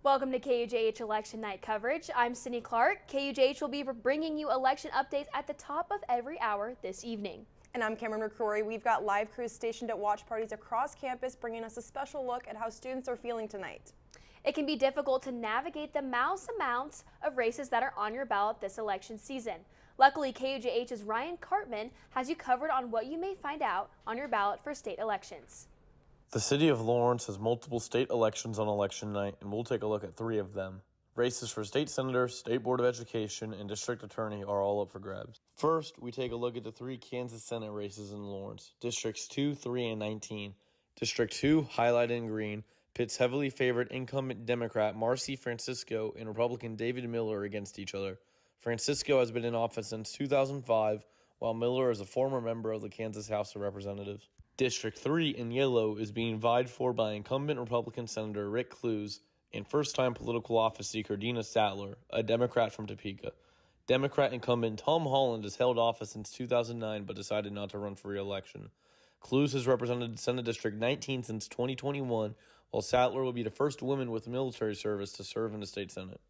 Welcome to KUJH Election Night coverage. I'm Sydney Clark. KUJH will be bringing you election updates at the top of every hour this evening. And I'm Cameron McCrory. We've got live crews stationed at watch parties across campus, bringing us a special look at how students are feeling tonight. It can be difficult to navigate the mouse amounts of races that are on your ballot this election season. Luckily, KUJH's Ryan Cartman has you covered on what you may find out on your ballot for state elections. The city of Lawrence has multiple state elections on election night, and we'll take a look at 3 of them. Races for state senator, state board of education, and district attorney are all up for grabs. First, we take a look at the 3 Kansas Senate races in Lawrence. Districts 2, 3, and 19. District 2, highlighted in green, pits heavily favored incumbent Democrat Marcy Francisco and Republican David Miller against each other. Francisco has been in office since 2005, while Miller is a former member of the Kansas House of Representatives. District 3 in yellow is being vied for by incumbent Republican Senator Rick Clues and first-time political office seeker Dina Sattler, a Democrat from Topeka. Democrat incumbent Tom Holland has held office since 2009 but decided not to run for re-election. Clues has represented Senate District 19 since 2021, while Sattler will be the first woman with military service to serve in the state Senate.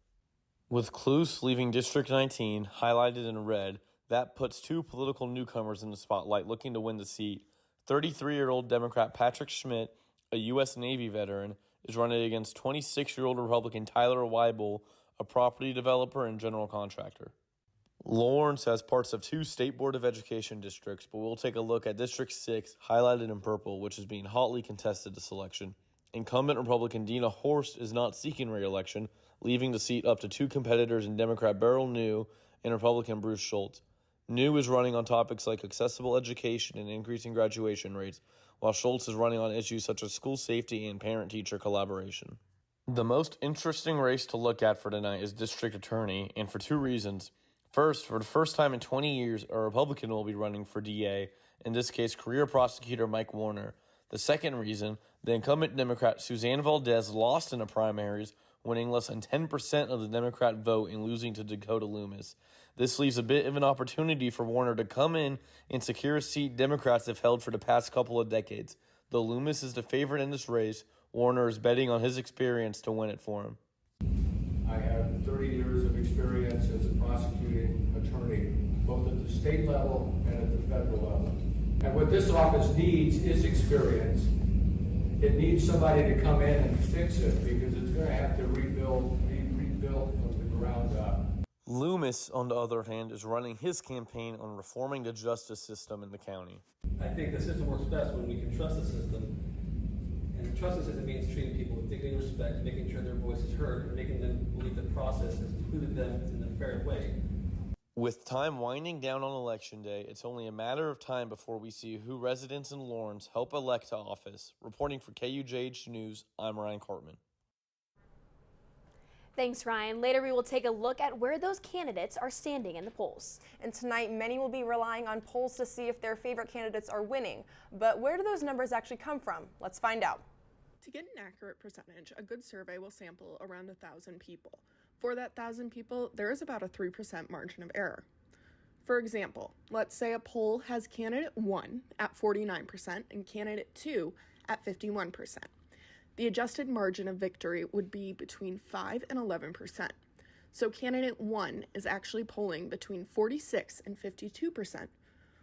With Clues leaving District 19, highlighted in red, that puts 2 political newcomers in the spotlight looking to win the seat. 33-year-old Democrat Patrick Schmidt, a U.S. Navy veteran, is running against 26-year-old Republican Tyler Weibel, a property developer and general contractor. Lawrence has parts of 2 State Board of Education districts, but we'll take a look at District 6, highlighted in purple, which is being hotly contested this election. Incumbent Republican Dina Horst is not seeking re-election, leaving the seat up to 2 competitors in Democrat Beryl New and Republican Bruce Schultz. New is running on topics like accessible education and increasing graduation rates, while Schultz is running on issues such as school safety and parent-teacher collaboration. The most interesting race to look at for tonight is District Attorney, and for 2 reasons. First, for the first time in 20 years, a Republican will be running for DA, in this case, career prosecutor Mike Warner. The second reason, the incumbent Democrat Suzanne Valdez lost in the primaries, winning less than 10% of the Democrat vote and losing to Dakota Loomis. This leaves a bit of an opportunity for Warner to come in and secure a seat Democrats have held for the past couple of decades. Though Loomis is the favorite in this race, Warner is betting on his experience to win it for him. I have 30 years of experience as a prosecuting attorney, both at the state level and at the federal level. And what this office needs is experience. It needs somebody to come in and fix it because it's going to have to be rebuilt from the ground up. Loomis, on the other hand, is running his campaign on reforming the justice system in the county. I think the system works best when we can trust the system. And trust the system means treating people with dignity and respect, making sure their voice is heard, and making them believe the process has included them in a fair way. With time winding down on Election Day, it's only a matter of time before we see who residents in Lawrence help elect to office. Reporting for KUJH News, I'm Ryan Cartman. Thanks, Ryan. Later, we will take a look at where those candidates are standing in the polls. And tonight, many will be relying on polls to see if their favorite candidates are winning. But where do those numbers actually come from? Let's find out. To get an accurate percentage, a good survey will sample around 1,000 people. For that 1,000 people, there is about a 3% margin of error. For example, let's say a poll has candidate 1 at 49% and candidate 2 at 51%. The adjusted margin of victory would be between 5 and 11%. So candidate 1 is actually polling between 46 and 52%,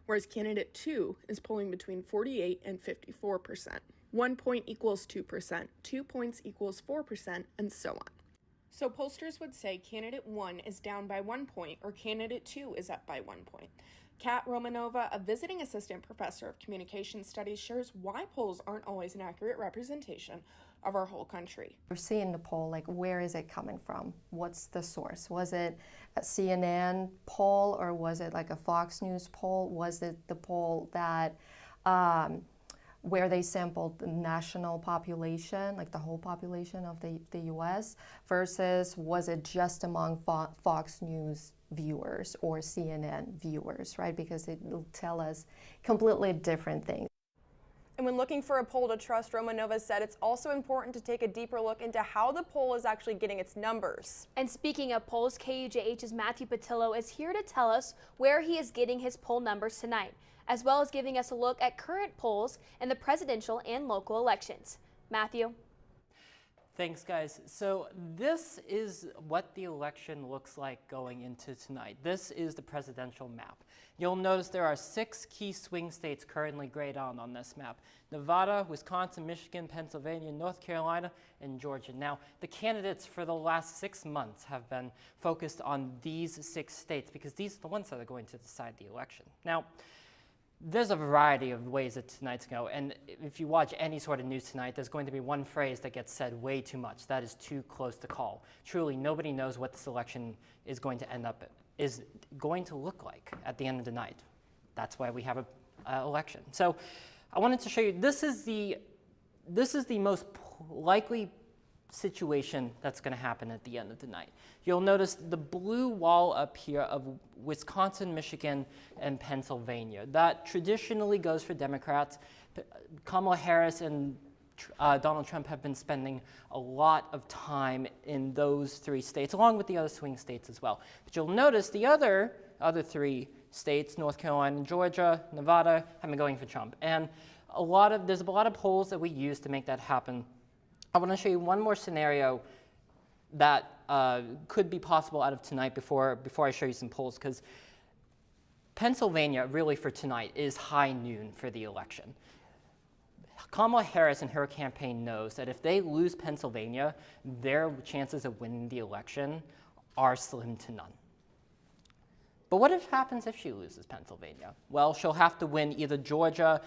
whereas candidate 2 is polling between 48 and 54%. 1 point equals 2%, 2 points equals 4%, and so on. So pollsters would say candidate 1 is down by 1 point or candidate 2 is up by 1 point. Kat Romanova, a visiting assistant professor of communication studies, shares why polls aren't always an accurate representation of our whole country. We're seeing the poll, like where is it coming from? What's the source? Was it a CNN poll or was it like a Fox News poll? Was it the poll that where they sampled the national population, like the whole population of the US, versus was it just among Fox News viewers or CNN viewers, right? Because it will tell us completely different things. And when looking for a poll to trust, Romanova said it's also important to take a deeper look into how the poll is actually getting its numbers. And speaking of polls, KUJH's Matthew Patillo is here to tell us where he is getting his poll numbers tonight, as well as giving us a look at current polls in the presidential and local elections. Matthew? Thanks, guys. So this is what the election looks like going into tonight. This is the presidential map. You'll notice there are 6 key swing states currently grayed on this map: Nevada, Wisconsin, Michigan, Pennsylvania, North Carolina, and Georgia. Now, the candidates for the last 6 months have been focused on these 6 states because these are the ones that are going to decide the election. Now, there's a variety of ways that tonight's go, and if you watch any sort of news tonight, there's going to be one phrase that gets said way too much. That is too close to call. Truly, nobody knows what this election is going to end up, is going to look like at the end of the night. That's why we have an election. So I wanted to show you, this is the most likely situation that's going to happen at the end of the night. You'll notice the blue wall up here of Wisconsin, Michigan, and Pennsylvania. That traditionally goes for Democrats. Kamala Harris and Donald Trump have been spending a lot of time in those 3 states, along with the other swing states as well. But you'll notice the other 3 states, North Carolina, Georgia, Nevada, have been going for Trump. And there's a lot of polls that we use to make that happen. I want to show you one more scenario that could be possible out of tonight before I show you some polls, because Pennsylvania, really for tonight, is high noon for the election. Kamala Harris and her campaign knows that if they lose Pennsylvania, their chances of winning the election are slim to none. But what happens if she loses Pennsylvania? Well, she'll have to win either Georgia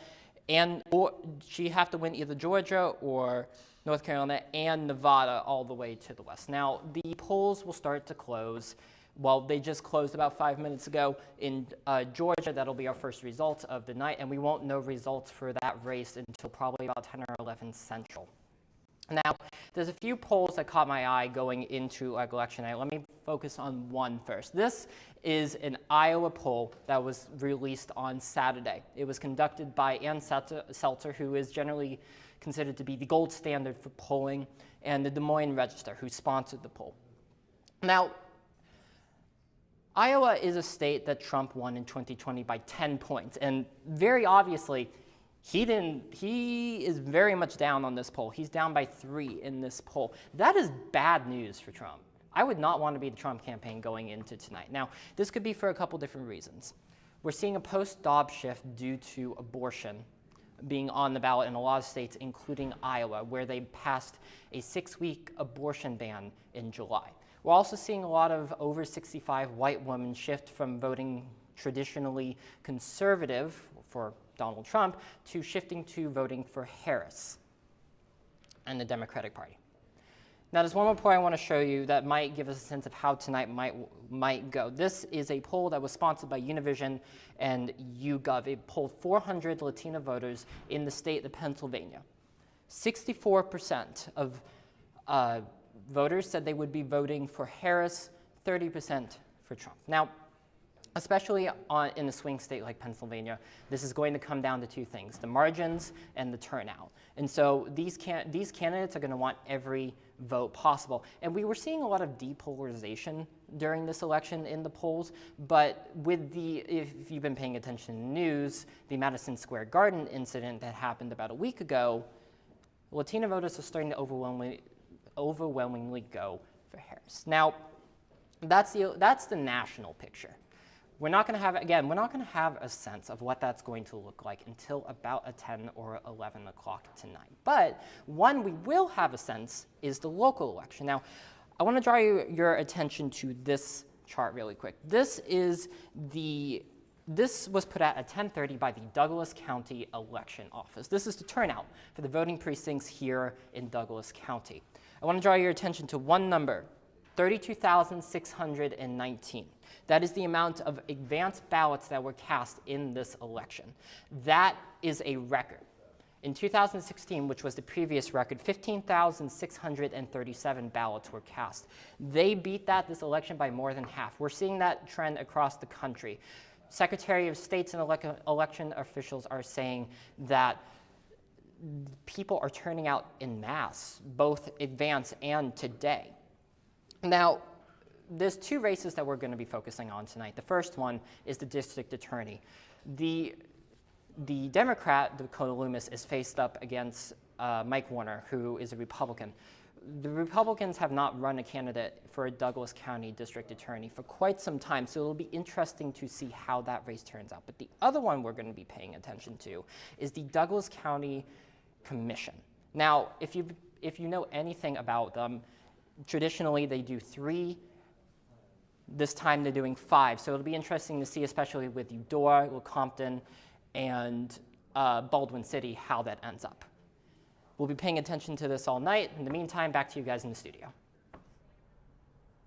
or North Carolina and Nevada all the way to the west. Now, the polls will start to close. Well, they just closed about 5 minutes ago in Georgia. That'll be our first results of the night, and we won't know results for that race until probably about 10 or 11 Central. Now, there's a few polls that caught my eye going into election night. Let me focus on one first. This is an Iowa poll that was released on Saturday. It was conducted by Ann Seltzer, who is generally considered to be the gold standard for polling, and the Des Moines Register, who sponsored the poll. Now, Iowa is a state that Trump won in 2020 by 10 points, and very obviously, he is very much down on this poll. He's down by 3 in this poll. That is bad news for Trump. I would not want to be the Trump campaign going into tonight. Now, this could be for a couple different reasons. We're seeing a post-Dobbs shift due to abortion being on the ballot in a lot of states, including Iowa, where they passed a 6-week abortion ban in July. We're also seeing a lot of over 65 white women shift from voting traditionally conservative for Donald Trump to shifting to voting for Harris and the Democratic Party. Now, there's one more point I want to show you that might give us a sense of how tonight might go. This is a poll that was sponsored by Univision and YouGov. It polled 400 Latino voters in the state of Pennsylvania. 64% of voters said they would be voting for Harris, 30% for Trump. Now, especially in a swing state like Pennsylvania, this is going to come down to 2 things: the margins and the turnout. And so these candidates are going to want every vote possible. And we were seeing a lot of depolarization during this election in the polls, but if you've been paying attention to the news, the Madison Square Garden incident that happened about a week ago, Latino voters are starting to overwhelmingly go for Harris. Now, that's the national picture. We're not going to have a sense of what that's going to look like until about 10 or 11 o'clock tonight. But one we will have a sense is the local election. Now, I want to draw your attention to this chart really quick. This was put out at 10:30 by the Douglas County Election Office. This is the turnout for the voting precincts here in Douglas County. I want to draw your attention to one number: 32,619. That is the amount of advanced ballots that were cast in this election. That is a record. In 2016, which was the previous record, 15,637 ballots were cast. They beat this election by more than half. We're seeing that trend across the country. Secretary of States and election officials are saying that people are turning out en masse, both advance and today. Now, there's 2 races that we're going to be focusing on tonight. The first one is the district attorney. The Democrat, Dakota Loomis, is faced up against Mike Warner, who is a Republican. the Republicans have not run a candidate for a Douglas County District Attorney for quite some time, so it'll be interesting to see how that race turns out. But the other one we're going to be paying attention to is the Douglas County Commission. Now, if you know anything about them, traditionally they do 3. This time they're doing 5, so it'll be interesting to see, especially with Eudora, Lecompton, and Baldwin City, how that ends up. We'll be paying attention to this all night. In the meantime, back to you guys in the studio.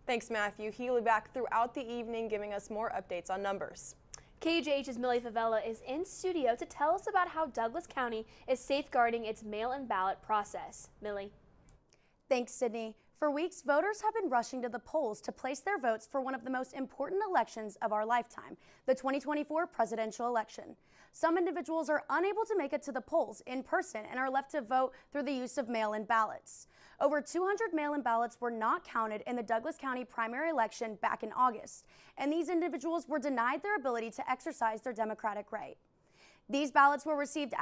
Thanks, Matthew. He'll be back throughout the evening giving us more updates on numbers. KUJH's Millie Favela is in studio to tell us about how Douglas County is safeguarding its mail-in ballot process. Millie. Thanks, Sydney. For weeks, voters have been rushing to the polls to place their votes for one of the most important elections of our lifetime, the 2024 presidential election. Some individuals are unable to make it to the polls in person and are left to vote through the use of mail-in ballots. Over 200 mail-in ballots were not counted in the Douglas County primary election back in August, and these individuals were denied their ability to exercise their democratic right. These ballots were received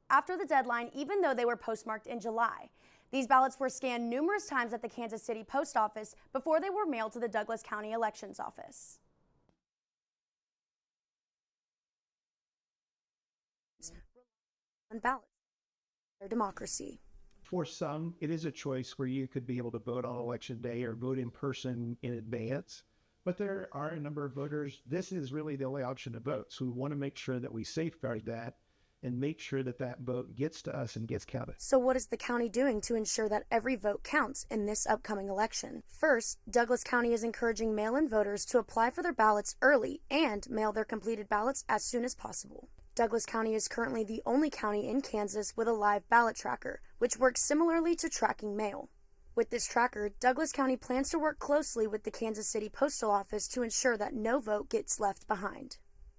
after the deadline, even though they were postmarked in July. These ballots were scanned numerous times at the Kansas City Post Office before they were mailed to the Douglas County Elections Office. Ballots, their democracy. For some, it is a choice where you could be able to vote on election day or vote in person in advance. But there are a number of voters, this is really the only option to vote. So we want to make sure that we safeguard that and make sure that that vote gets to us and gets counted. So what is the county doing to ensure that every vote counts in this upcoming election? First, Douglas County is encouraging mail-in voters to apply for their ballots early and mail their completed ballots as soon as possible. Douglas County is currently the only county in Kansas with a live ballot tracker, which works similarly to tracking mail. With this tracker, Douglas County plans to work closely with the Kansas City Postal Office to ensure that no vote gets left behind.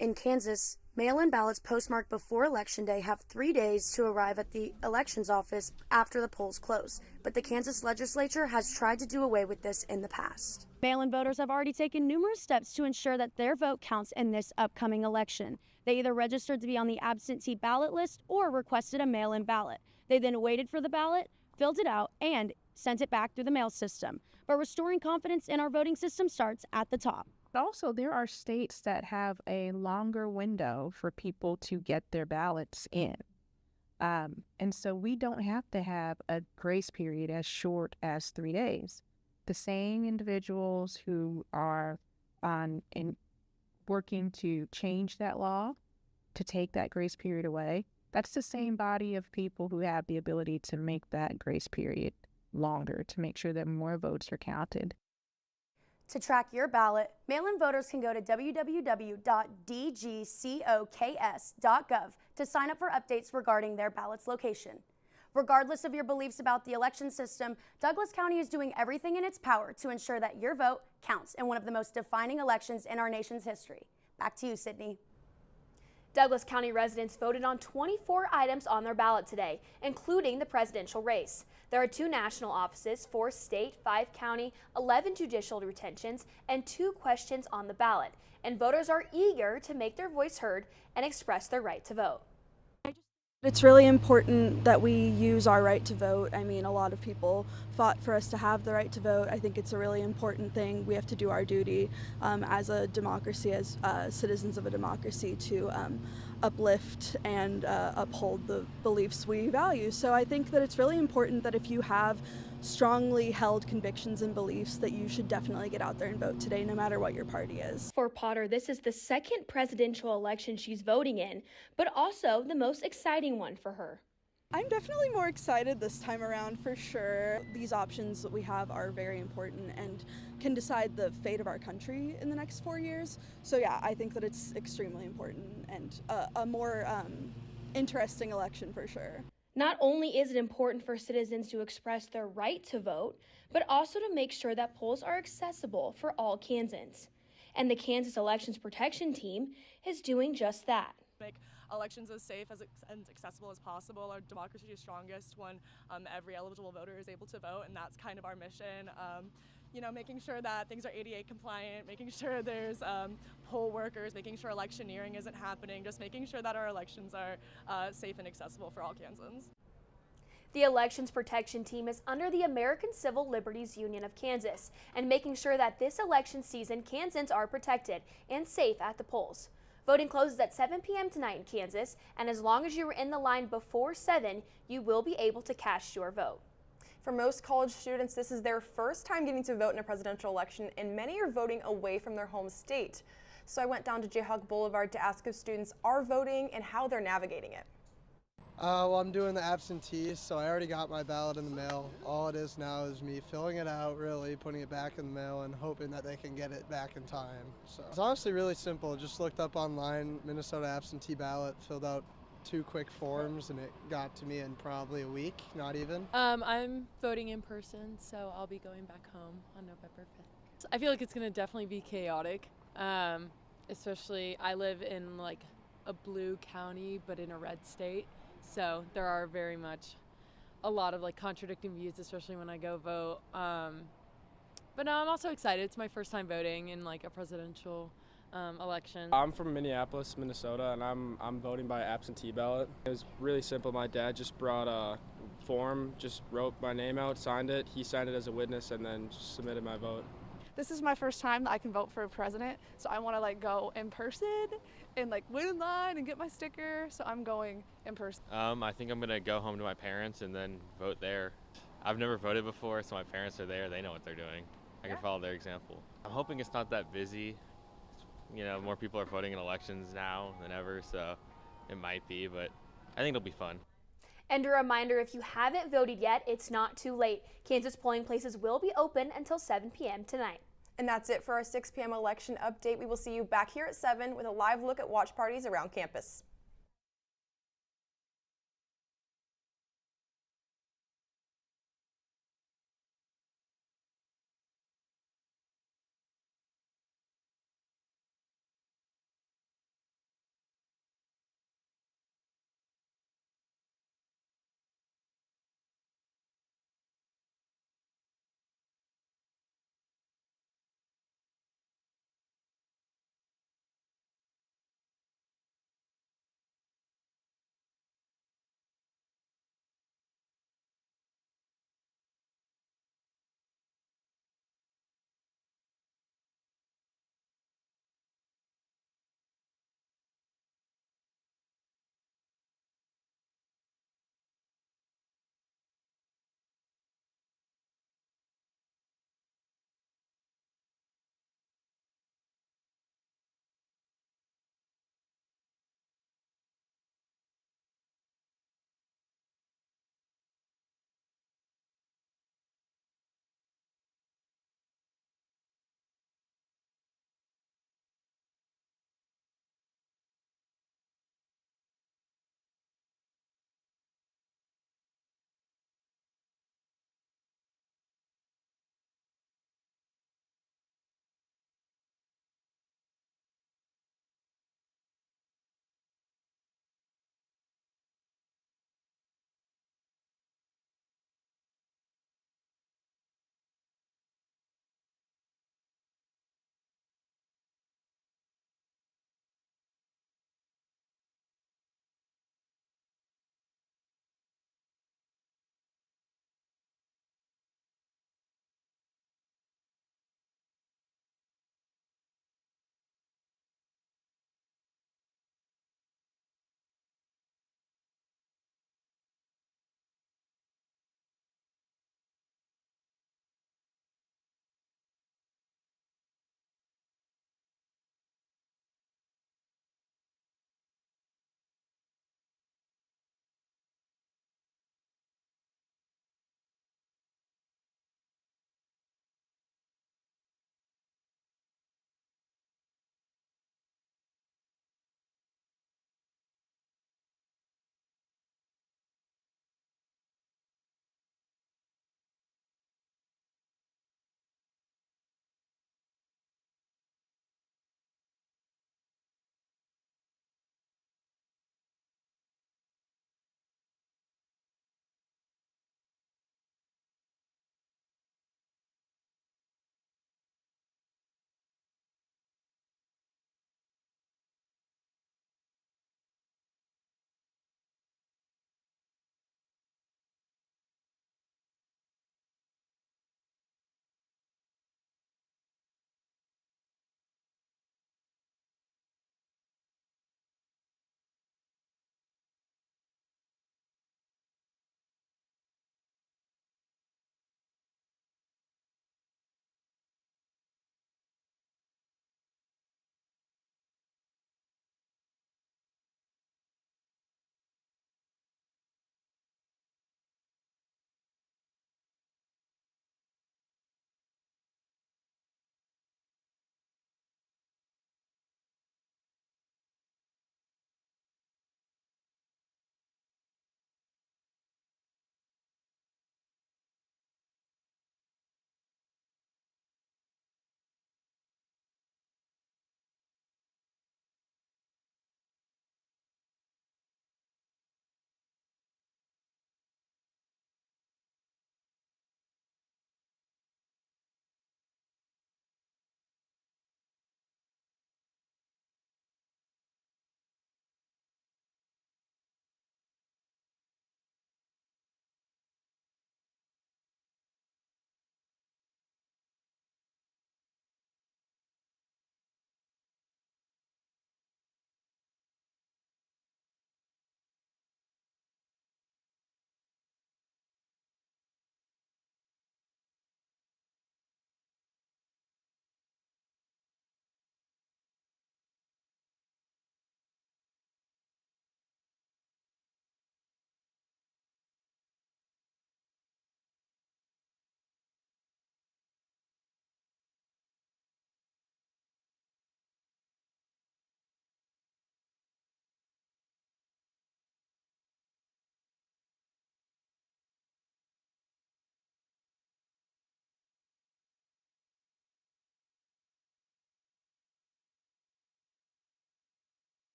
In Kansas, mail-in ballots postmarked before Election Day have 3 days to arrive at the elections office after the polls close, but the Kansas legislature has tried to do away with this in the past. Mail-in voters have already taken numerous steps to ensure that their vote counts in this upcoming election. They either registered to be on the absentee ballot list or requested a mail-in ballot. They then waited for the ballot, filled it out, and sent it back through the mail system. But restoring confidence in our voting system starts at the top. Also, there are states that have a longer window for people to get their ballots in. And so we don't have to have a grace period as short as 3 days. The same individuals who are working to change that law, to take that grace period away, that's the same body of people who have the ability to make that grace period longer, to make sure that more votes are counted. To track your ballot, mail-in voters can go to www.dgcoks.gov to sign up for updates regarding their ballot's location. Regardless of your beliefs about the election system, Douglas County is doing everything in its power to ensure that your vote counts in one of the most defining elections in our nation's history. Back to you, Sydney. Douglas County residents voted on 24 items on their ballot today, including the presidential race. There are 2 national offices, 4 state, 5 county, 11 judicial retentions, and 2 questions on the ballot. And voters are eager to make their voice heard and express their right to vote. It's really important that we use our right to vote. I mean, a lot of people fought for us to have the right to vote. I think it's a really important thing. We have to do our duty as a democracy, as citizens of a democracy, to uplift and uphold the beliefs we value. So I think that it's really important that if you have strongly held convictions and beliefs, that you should definitely get out there and vote today, no matter what your party is. For Potter, this is the second presidential election she's voting in, but also the most exciting one for her. I'm definitely more excited this time around, for sure. These options that we have are very important and can decide the fate of our country in the next 4 years. So yeah, I think that it's extremely important and a more interesting election for sure. Not only is it important for citizens to express their right to vote, but also to make sure that polls are accessible for all Kansans. And the Kansas Elections Protection Team is doing just that. Make elections as safe and accessible as possible. Our democracy is strongest when every eligible voter is able to vote, and that's kind of our mission. You know, making sure that things are ADA compliant, making sure there's poll workers, making sure electioneering isn't happening, just making sure that our elections are safe and accessible for all Kansans. The Elections Protection Team is under the American Civil Liberties Union of Kansas and making sure that this election season Kansans are protected and safe at the polls. Voting closes at 7 p.m. tonight in Kansas, and as long as you were in the line before 7, you will be able to cast your vote. For most college students, this is their first time getting to vote in a presidential election, and many are voting away from their home state. So I went down to Jayhawk Boulevard to ask if students are voting and how they're navigating it. Well, I'm doing the absentee, so I already got my ballot in the mail. All it is now is me filling it out, really, putting it back in the mail, and hoping that they can get it back in time. So it's honestly really simple. Just looked up online, Minnesota absentee ballot, filled out 2 quick forms, and it got to me in probably a week, not even. I'm voting in person, so I'll be going back home on November 5th. I feel like it's going to definitely be chaotic, especially I live in like a blue county, but in a red state. So there are very much a lot of like contradicting views, especially when I go vote. But no, I'm also excited. It's my first time voting in like a presidential election. I'm from Minneapolis, Minnesota, and I'm voting by absentee ballot. It was really simple. My dad just brought a form, just wrote my name out, signed it. He signed it as a witness, and then just submitted my vote. This is my first time that I can vote for a president, so I want to like go in person and like wait in line and get my sticker, so I'm going in person. I think I'm gonna go home to my parents and then vote there. I've never voted before, so my parents are there, they know what they're doing. I can follow their example. I'm hoping it's not that busy. You know, more people are voting in elections now than ever, so it might be, but I think it'll be fun. And a reminder, if you haven't voted yet, it's not too late. Kansas polling places will be open until 7 p.m. tonight. And that's it for our 6 p.m. election update. We will see you back here at 7 with a live look at watch parties around campus.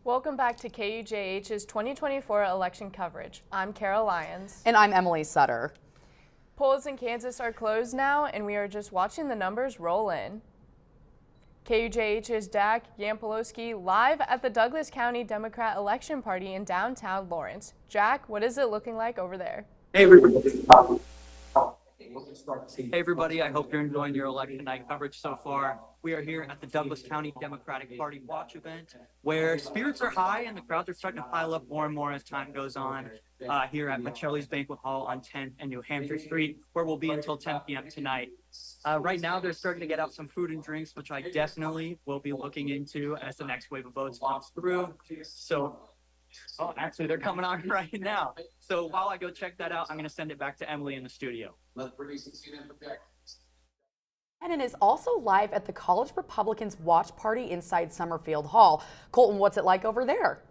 Welcome back to KUJH's 2024 election coverage. I'm Carol Lyons. And I'm Emily Sutter. Polls in Kansas are closed now, and we are just watching the numbers roll in. KUJH's Dak Yampolowski live at the Douglas County Democrat Election Party in downtown Lawrence. Jack, what is it looking like over there? Hey everybody, I hope you're enjoying your election night coverage so far. We are here at the Douglas County Democratic Party Watch event where spirits are high and the crowds are starting to pile up more and more as time goes on here at Michelli's Banquet Hall on 10th and New Hampshire Street, where we'll be until 10 p.m. tonight. Right now, they're starting to get out some food and drinks, which I definitely will be looking into as the next wave of votes comes through. So, oh, actually, they're coming on right now. So while I go check that out, I'm going to send it back to Emily in the studio. And is also live at the College Republicans Watch Party inside Summerfield Hall. Colton, what's it like over there?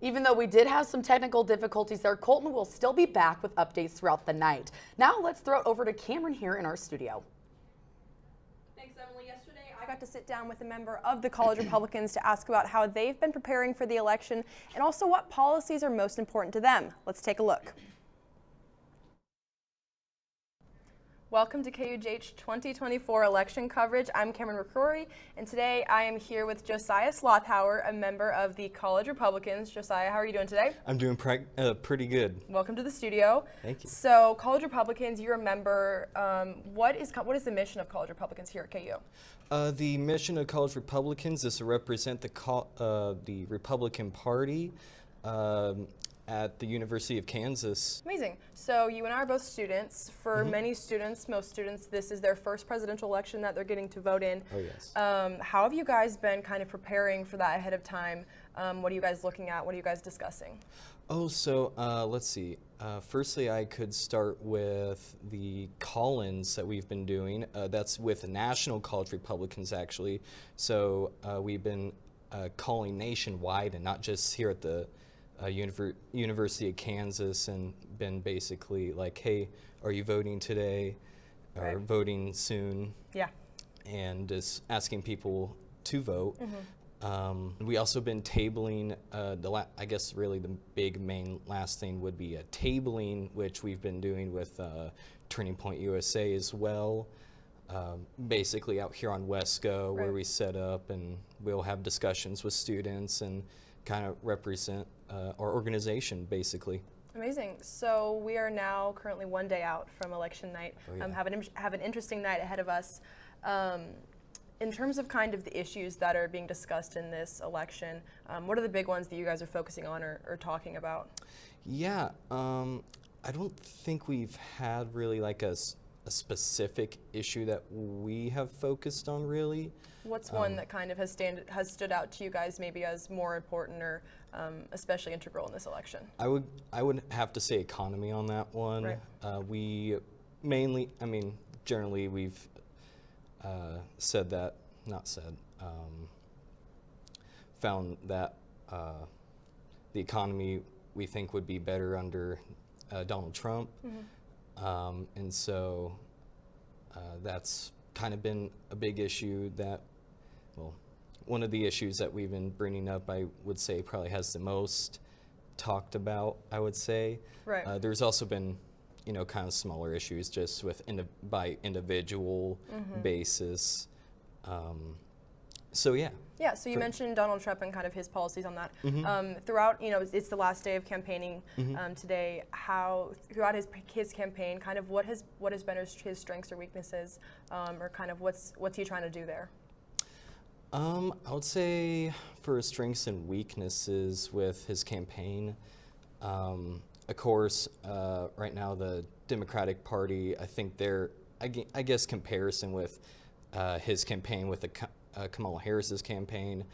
Even though we did have some technical difficulties there, Colton will still be back with updates throughout the night. Now let's throw it over to Cameron here in our studio. Thanks, Emily. Yesterday, I got to sit down with a member of the College Republicans to ask about how they've been preparing for the election and also what policies are most important to them. Let's take a look. Welcome to KUJH 2024 election coverage. I'm Cameron McCrory, and today I am here with Josiah Slothauer, a member of the College Republicans. Josiah, how are you doing today? I'm doing pretty good. Welcome to the studio. Thank you. So, College Republicans, you're a member. What is the mission of College Republicans here at KU? The mission of College Republicans is to represent the Republican Party at the University of Kansas. Amazing. So you and I are both students. For many students, most students, this is their first presidential election that they're getting to vote in. Oh, yes. How have you guys been kind of preparing for that ahead of time? What are you guys looking at? What are you guys discussing? Oh, so let's see. Firstly, I could start with the call-ins that we've been doing. That's with the National College Republicans, actually. So we've been calling nationwide and not just here at the University of Kansas, and been basically like, hey, are you voting today or voting soon? Yeah. And just asking people to vote. We also been tabling, I guess really the big main last thing would be a tabling, which we've been doing with Turning Point USA as well. Basically out here on Wesco, where we set up and we'll have discussions with students and kind of represent our organization, basically. Amazing. So we are now currently one day out from election night. Oh, yeah. Have an interesting night ahead of us. In terms of kind of the issues that are being discussed in this election, what are the big ones that you guys are focusing on or talking about? Yeah, I don't think we've had really like a specific issue that we have focused on really. What's one that kind of has stood out to you guys maybe as more important or especially integral in this election? I would have to say economy on that one. Right. We mainly, I mean, generally we've found that the economy we think would be better under Donald Trump. And so that's kind of been a big issue that, well, one of the issues that we've been bringing up, I would say probably has the most talked about, I would say. Right. There's also been, you know, kind of smaller issues just with by individual basis. So yeah. Yeah, so you mentioned Donald Trump and kind of his policies on that. Throughout, you know, it's the last day of campaigning today. Throughout his campaign, kind of what has been his strengths or weaknesses, or kind of what's he trying to do there? I would say for his strengths and weaknesses with his campaign, of course, right now the Democratic Party, I think I guess comparison with his campaign with Kamala Harris's campaign,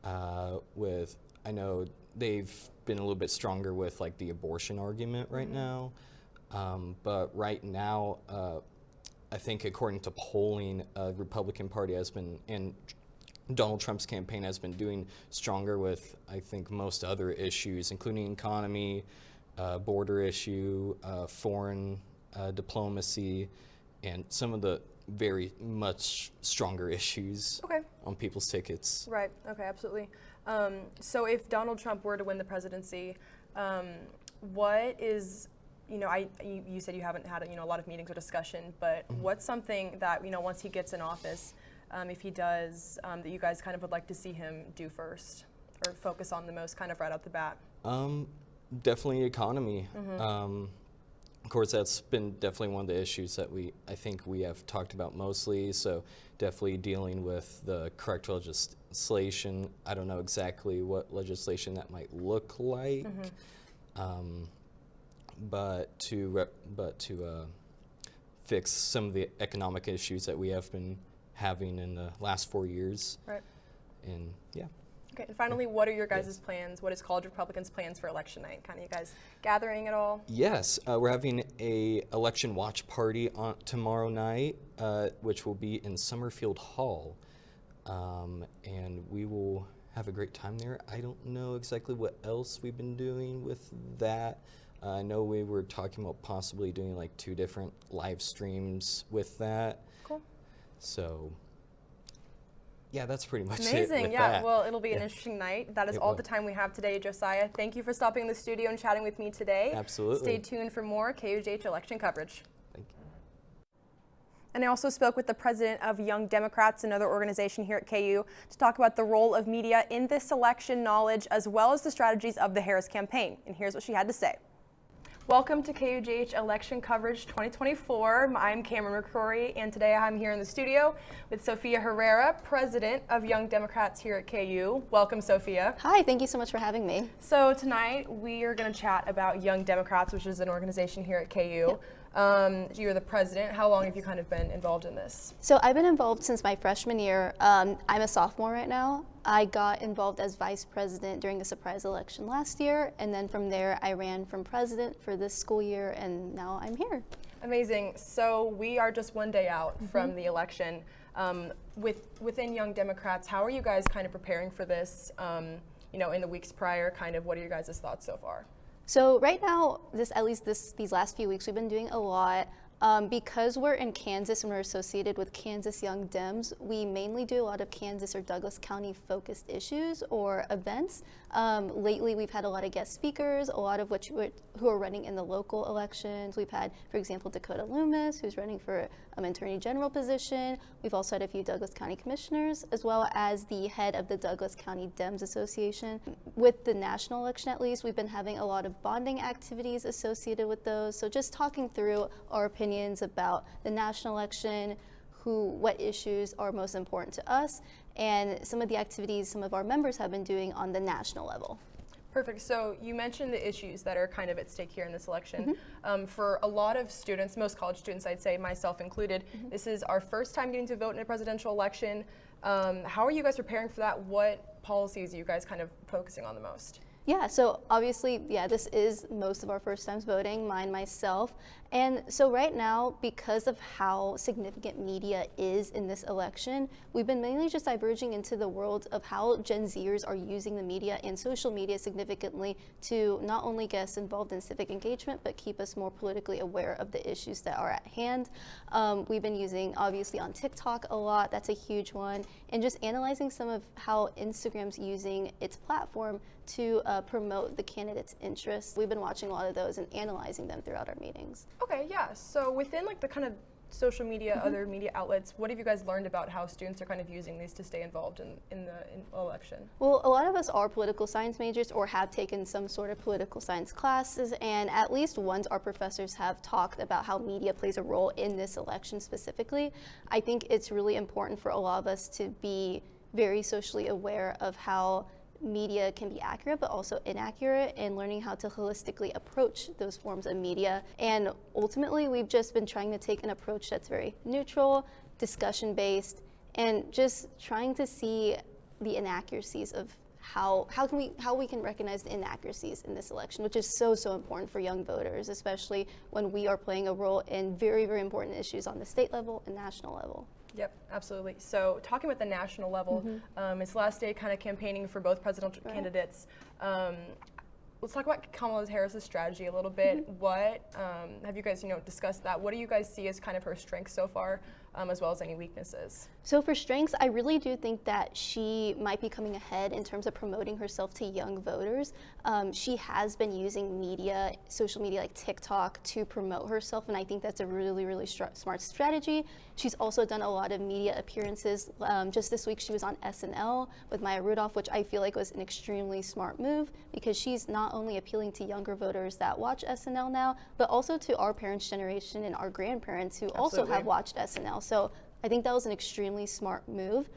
I know they've been a little bit stronger with like the abortion argument right now, but right now, I think according to polling, Republican Party has been, and Donald Trump's campaign has been doing stronger with, I think, most other issues, including economy, border issue, foreign diplomacy, and some of the very much stronger issues on people's tickets. Right, okay, absolutely. So if Donald Trump were to win the presidency, what is, you said you haven't had a lot of meetings or discussion, but what's something that, once he gets in office, if he does, that you guys kind of would like to see him do first or focus on the most kind of right out the bat? Definitely economy. Of course, that's been definitely one of the issues that I think we have talked about mostly, so definitely dealing with the correct legislation. I don't know exactly what legislation that might look like, but to fix some of the economic issues that we have been having in the last 4 years. Right. And yeah. Okay, and finally, what are your guys' plans? What is College Republicans' plans for election night? Kind of you guys gathering at all? Yes, we're having a election watch party on tomorrow night, which will be in Summerfield Hall, and we will have a great time there. I don't know exactly what else we've been doing with that. I know we were talking about possibly doing like 2 different live streams with that. Cool. So yeah, that's pretty much it. Amazing, yeah. Well, it'll be an interesting night. That is all the time we have today, Josiah. Thank you for stopping in the studio and chatting with me today. Absolutely. Stay tuned for more KUJH election coverage. Thank you. And I also spoke with the president of Young Democrats, another organization here at KU, to talk about the role of media in this election knowledge, as well as the strategies of the Harris campaign. And here's what she had to say. Welcome to KUJH Election Coverage 2024. I'm Cameron McCrory, and today I'm here in the studio with Sophia Herrera, president of Young Democrats here at KU. Welcome, Sophia. Hi, thank you so much for having me. So tonight we are going to chat about Young Democrats, which is an organization here at KU. You're the president. How long have you kind of been involved in this? So I've been involved since my freshman year. I'm a sophomore right now. I got involved as vice president during a surprise election last year, and then from there I ran from president for this school year, and now I'm here. Amazing. So we are just one day out from the election. Within Young Democrats, how are you guys kind of preparing for this? In the weeks prior, kind of what are your guys' thoughts so far? So right now, these last few weeks, we've been doing a lot. Because we're in Kansas and we're associated with Kansas Young Dems, we mainly do a lot of Kansas or Douglas County focused issues or events. Lately, we've had a lot of guest speakers, a lot of who are running in the local elections. We've had, for example, Dakota Loomis, who's running for an attorney general position. We've also had a few Douglas County commissioners, as well as the head of the Douglas County Dems Association. With the national election, at least, we've been having a lot of bonding activities associated with those. So just talking through our opinions about the national election, what issues are most important to us, and some of the activities some of our members have been doing on the national level. Perfect. So you mentioned the issues that are kind of at stake here in this election. For a lot of students, most college students, I'd say, myself included, this is our first time getting to vote in a presidential election. How are you guys preparing for that? What policies are you guys kind of focusing on the most? Yeah, so obviously, this is most of our first times voting, mine, myself. And so right now, because of how significant media is in this election, we've been mainly just diverging into the world of how Gen Zers are using the media and social media significantly to not only get us involved in civic engagement, but keep us more politically aware of the issues that are at hand. We've been using, obviously, on TikTok a lot, that's a huge one, and just analyzing some of how Instagram's using its platform to promote the candidates' interests. We've been watching a lot of those and analyzing them throughout our meetings. Okay, yeah. So within like the kind of social media, other media outlets, what have you guys learned about how students are kind of using these to stay involved in the election? Well, a lot of us are political science majors or have taken some sort of political science classes, and at least once our professors have talked about how media plays a role in this election specifically. I think it's really important for a lot of us to be very socially aware of how media can be accurate but also inaccurate, and learning how to holistically approach those forms of media. And ultimately, we've just been trying to take an approach that's very neutral, discussion based, and just trying to see the inaccuracies of how we can recognize the inaccuracies in this election, which is so important for young voters, especially when we are playing a role in very, very important issues on the state level and national level. Yep, absolutely. So talking about the national level, it's the last day kind of campaigning for both presidential candidates. Let's talk about Kamala Harris's strategy a little bit. What have you guys, discussed that? What do you guys see as kind of her strengths so far, as well as any weaknesses? So for strengths, I really do think that she might be coming ahead in terms of promoting herself to young voters. She has been using media, social media like TikTok, to promote herself, and I think that's a really, really smart strategy. She's also done a lot of media appearances. Just this week, she was on SNL with Maya Rudolph, which I feel like was an extremely smart move, because she's not only appealing to younger voters that watch SNL now, but also to our parents' generation and our grandparents who also have watched SNL. So I think that was an extremely smart move.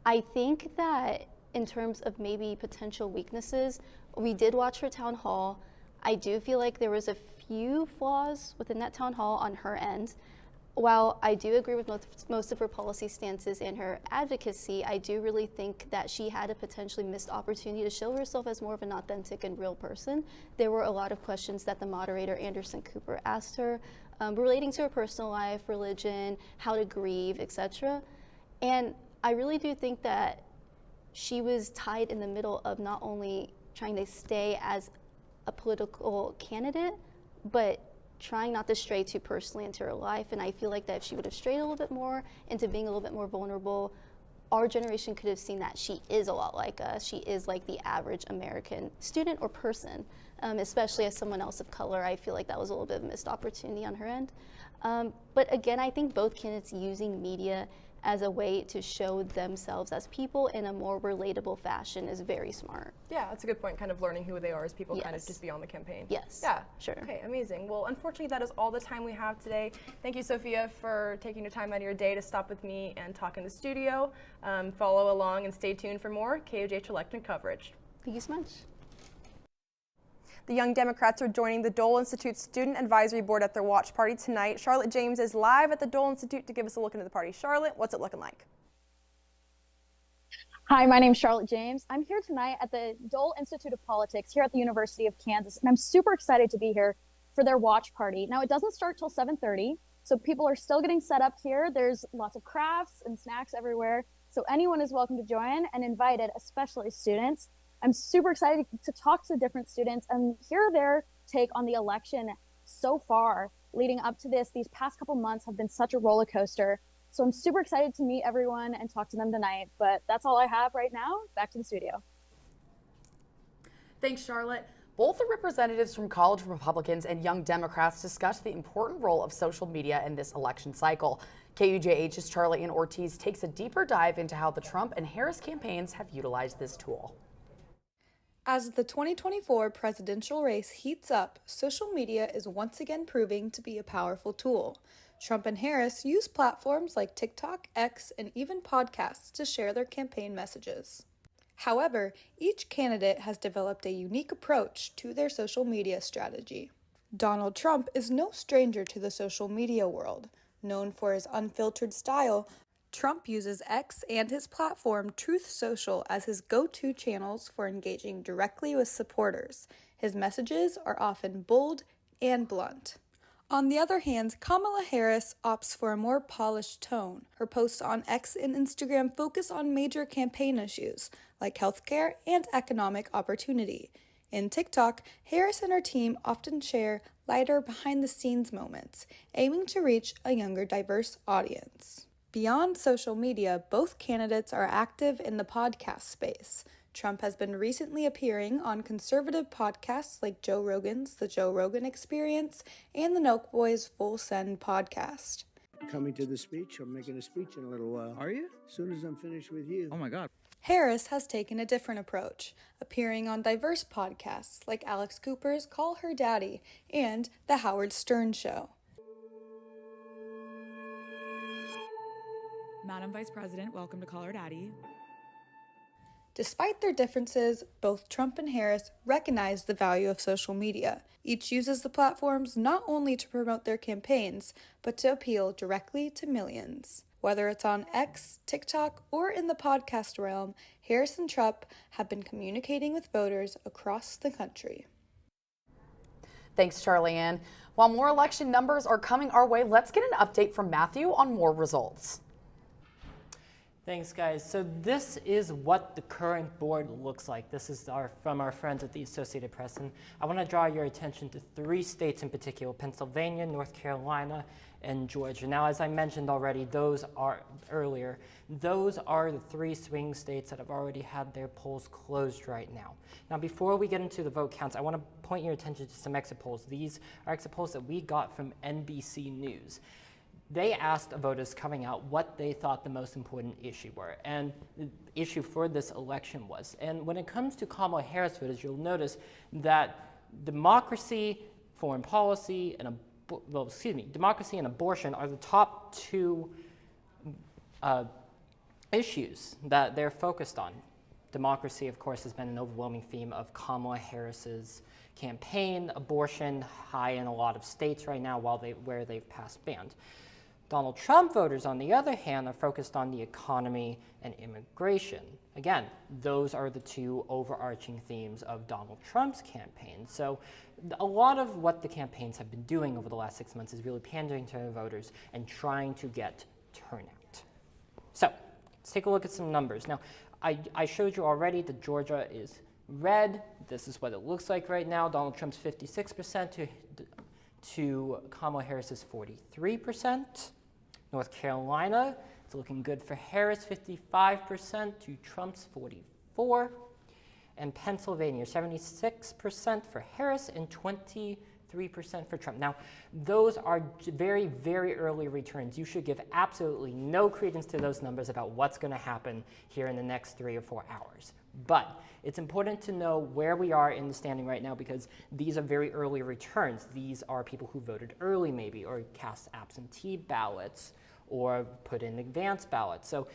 I think that in terms of maybe potential weaknesses, we did watch her town hall. I do feel like there was a few flaws within that town hall on her end. While I do agree with most of her policy stances and her advocacy, I do really think that she had a potentially missed opportunity to show herself as more of an authentic and real person. There were a lot of questions that the moderator, Anderson Cooper, asked her relating to her personal life, religion, how to grieve, etc. And I really do think that she was tied in the middle of not only trying to stay as a political candidate, but trying not to stray too personally into her life. And I feel like that if she would have strayed a little bit more into being a little bit more vulnerable, our generation could have seen that she is a lot like us. She is like the average American student or person, especially as someone else of color. I feel like that was a little bit of a missed opportunity on her end. But again, I think both candidates using media as a way to show themselves as people in a more relatable fashion is very smart. Yeah, that's a good point, kind of learning who they are as people kind of just beyond the campaign. Yes. Yeah. Sure. Okay, amazing. Well, unfortunately, that is all the time we have today. Thank you, Sophia, for taking your time out of your day to stop with me and talk in the studio. Follow along and stay tuned for more KUJH election coverage. Thank you so much. The Young Democrats are joining the Dole Institute Student Advisory Board at their watch party tonight. Charlotte James is live at the Dole Institute to give us a look into the party. Charlotte, what's it looking like? Hi, my name is Charlotte James. I'm here tonight at the Dole Institute of Politics here at the University of Kansas, and I'm super excited to be here for their watch party. Now, it doesn't start till 7:30, so people are still getting set up here. There's lots of crafts and snacks everywhere, so anyone is welcome to join and invited, especially students. I'm super excited to talk to different students and hear their take on the election so far leading up to this. These past couple months have been such a roller coaster. So I'm super excited to meet everyone and talk to them tonight. But that's all I have right now. Back to the studio. Thanks, Charlotte. Both the representatives from college Republicans and Young Democrats discussed the important role of social media in this election cycle. KUJH's Charlie Ann Ortiz takes a deeper dive into how the Trump and Harris campaigns have utilized this tool. As the 2024 presidential race heats up, social media is once again proving to be a powerful tool. Trump and Harris use platforms like TikTok, X, and even podcasts to share their campaign messages. However, each candidate has developed a unique approach to their social media strategy. Donald Trump is no stranger to the social media world. Known for his unfiltered style, Trump uses X and his platform Truth Social as his go-to channels for engaging directly with supporters. His messages are often bold and blunt. On the other hand, Kamala Harris opts for a more polished tone. Her posts on X and Instagram focus on major campaign issues like healthcare and economic opportunity. In TikTok, Harris and her team often share lighter behind-the-scenes moments, aiming to reach a younger, diverse audience. Beyond social media, both candidates are active in the podcast space. Trump has been recently appearing on conservative podcasts like Joe Rogan's The Joe Rogan Experience and the Nelk Boys' Full Send podcast. Coming to the speech. I'm making a speech in a little while. Are you? As soon as I'm finished with you. Oh my God. Harris has taken a different approach, appearing on diverse podcasts like Alex Cooper's Call Her Daddy and The Howard Stern Show. Madam Vice President, welcome to Call Her Daddy. Despite their differences, both Trump and Harris recognize the value of social media. Each uses the platforms not only to promote their campaigns, but to appeal directly to millions. Whether it's on X, TikTok, or in the podcast realm, Harris and Trump have been communicating with voters across the country. Thanks, Charlie Ann. While more election numbers are coming our way, let's get an update from Matthew on more results. Thanks, guys. So this is what the current board looks like. This is from our friends at the Associated Press. And I want to draw your attention to 3 states in particular: Pennsylvania, North Carolina, and Georgia. Now, as I mentioned already, those are the 3 swing states that have already had their polls closed right now. Now, before we get into the vote counts, I want to point your attention to some exit polls. These are exit polls that we got from NBC News. They asked voters coming out what they thought the most important issue were, and the issue for this election was. And when it comes to Kamala Harris voters, you'll notice that democracy, foreign policy, and democracy and abortion are the top 2 issues that they're focused on. Democracy, of course, has been an overwhelming theme of Kamala Harris's campaign. Abortion, high in a lot of states right now, where they've passed bans. Donald Trump voters, on the other hand, are focused on the economy and immigration. Again, those are the 2 overarching themes of Donald Trump's campaign. So a lot of what the campaigns have been doing over the last 6 months is really pandering to their voters and trying to get turnout. So let's take a look at some numbers. Now, I showed you already that Georgia is red. This is what it looks like right now. Donald Trump's 56% to Kamala Harris's 43%. North Carolina, it's looking good for Harris, 55% to Trump's 44%. And Pennsylvania, 76% for Harris and 23% for Trump. Now, those are very, very early returns. You should give absolutely no credence to those numbers about what's going to happen here in the next 3 or 4 hours. But it's important to know where we are in the standing right now, because these are very early returns. These are people who voted early maybe, or cast absentee ballots, or put in advance ballots. So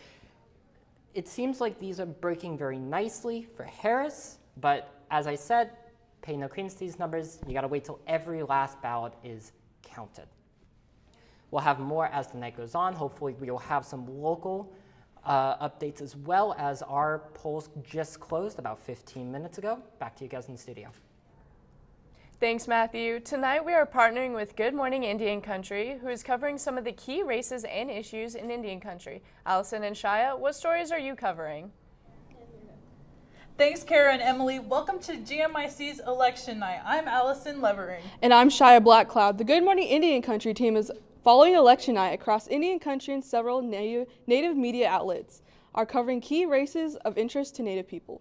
it seems like these are breaking very nicely for Harris, but as I said, pay no credence to these numbers. You gotta wait till every last ballot is counted. We'll have more as the night goes on. Hopefully we'll have some local updates, as well as our polls just closed about 15 minutes ago. Back to you guys in the studio. Thanks, Matthew. Tonight we are partnering with Good Morning Indian Country, who is covering some of the key races and issues in Indian Country. Allison and Shia, what stories are you covering? Thanks, Kara and Emily. Welcome to GMIC's Election Night. I'm Allison Levering. And I'm Shia Blackcloud. The Good Morning Indian Country team is following election night across Indian Country, and several native media outlets are covering key races of interest to Native people.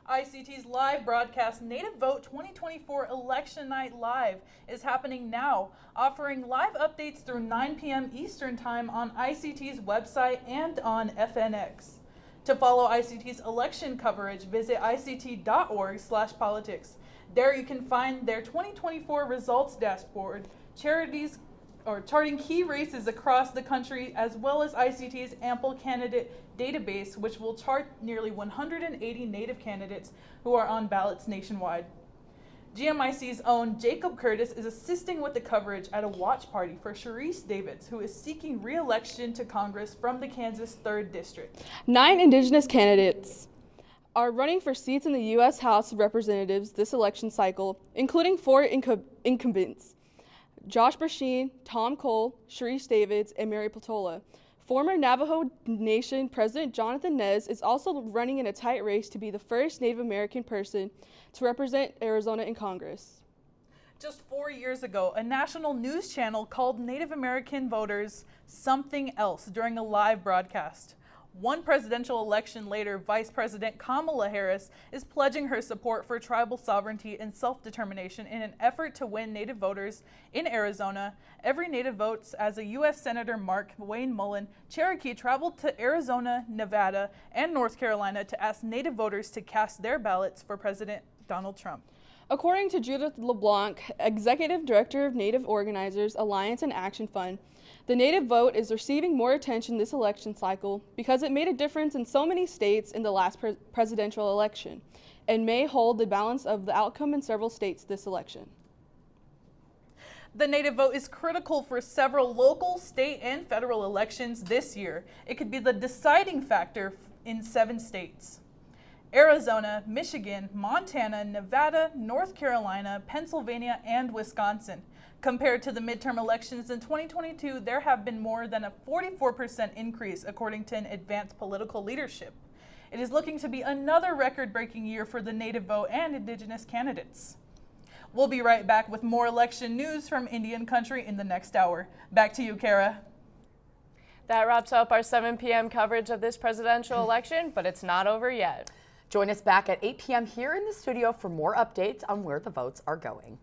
ICT's live broadcast Native Vote 2024 Election Night Live is happening now, offering live updates through 9 p.m. Eastern Time on ICT's website and on FNX. To follow ICT's election coverage, visit ict.org/politics. There you can find their 2024 results dashboard, charting key races across the country, as well as ICT's ample candidate database, which will chart nearly 180 Native candidates who are on ballots nationwide. GMIC's own Jacob Curtis is assisting with the coverage at a watch party for Sharice Davids, who is seeking re-election to Congress from the Kansas 3rd District. 9 Indigenous candidates are running for seats in the U.S. House of Representatives this election cycle, including 4 incumbents: Josh Brasheen, Tom Cole, Sharice Davids, and Mary Patola. Former Navajo Nation President Jonathan Nez is also running in a tight race to be the first Native American person to represent Arizona in Congress. Just 4 years ago, a national news channel called Native American voters something else during a live broadcast. One presidential election later, Vice President Kamala Harris is pledging her support for tribal sovereignty and self-determination in an effort to win Native voters in Arizona. Every Native votes, as a U.S. Senator Mark Wayne Mullen Cherokee traveled to Arizona, Nevada, and North Carolina to ask Native voters to cast their ballots for President Donald Trump. According to Judith LeBlanc, Executive Director of Native Organizers Alliance and Action Fund, the Native vote is receiving more attention this election cycle because it made a difference in so many states in the last presidential election and may hold the balance of the outcome in several states this election. The native vote is critical for several local, state, and federal elections this year. It could be the deciding factor in 7 states. Arizona, Michigan, Montana, Nevada, North Carolina, Pennsylvania, and Wisconsin. Compared to the midterm elections in 2022, there have been more than a 44% increase, according to an advanced political leadership. It is looking to be another record-breaking year for the native vote and Indigenous candidates. We'll be right back with more election news from Indian Country in the next hour. Back to you, Kara. That wraps up our 7 p.m. coverage of this presidential election, but it's not over yet. Join us back at 8 p.m. here in the studio for more updates on where the votes are going.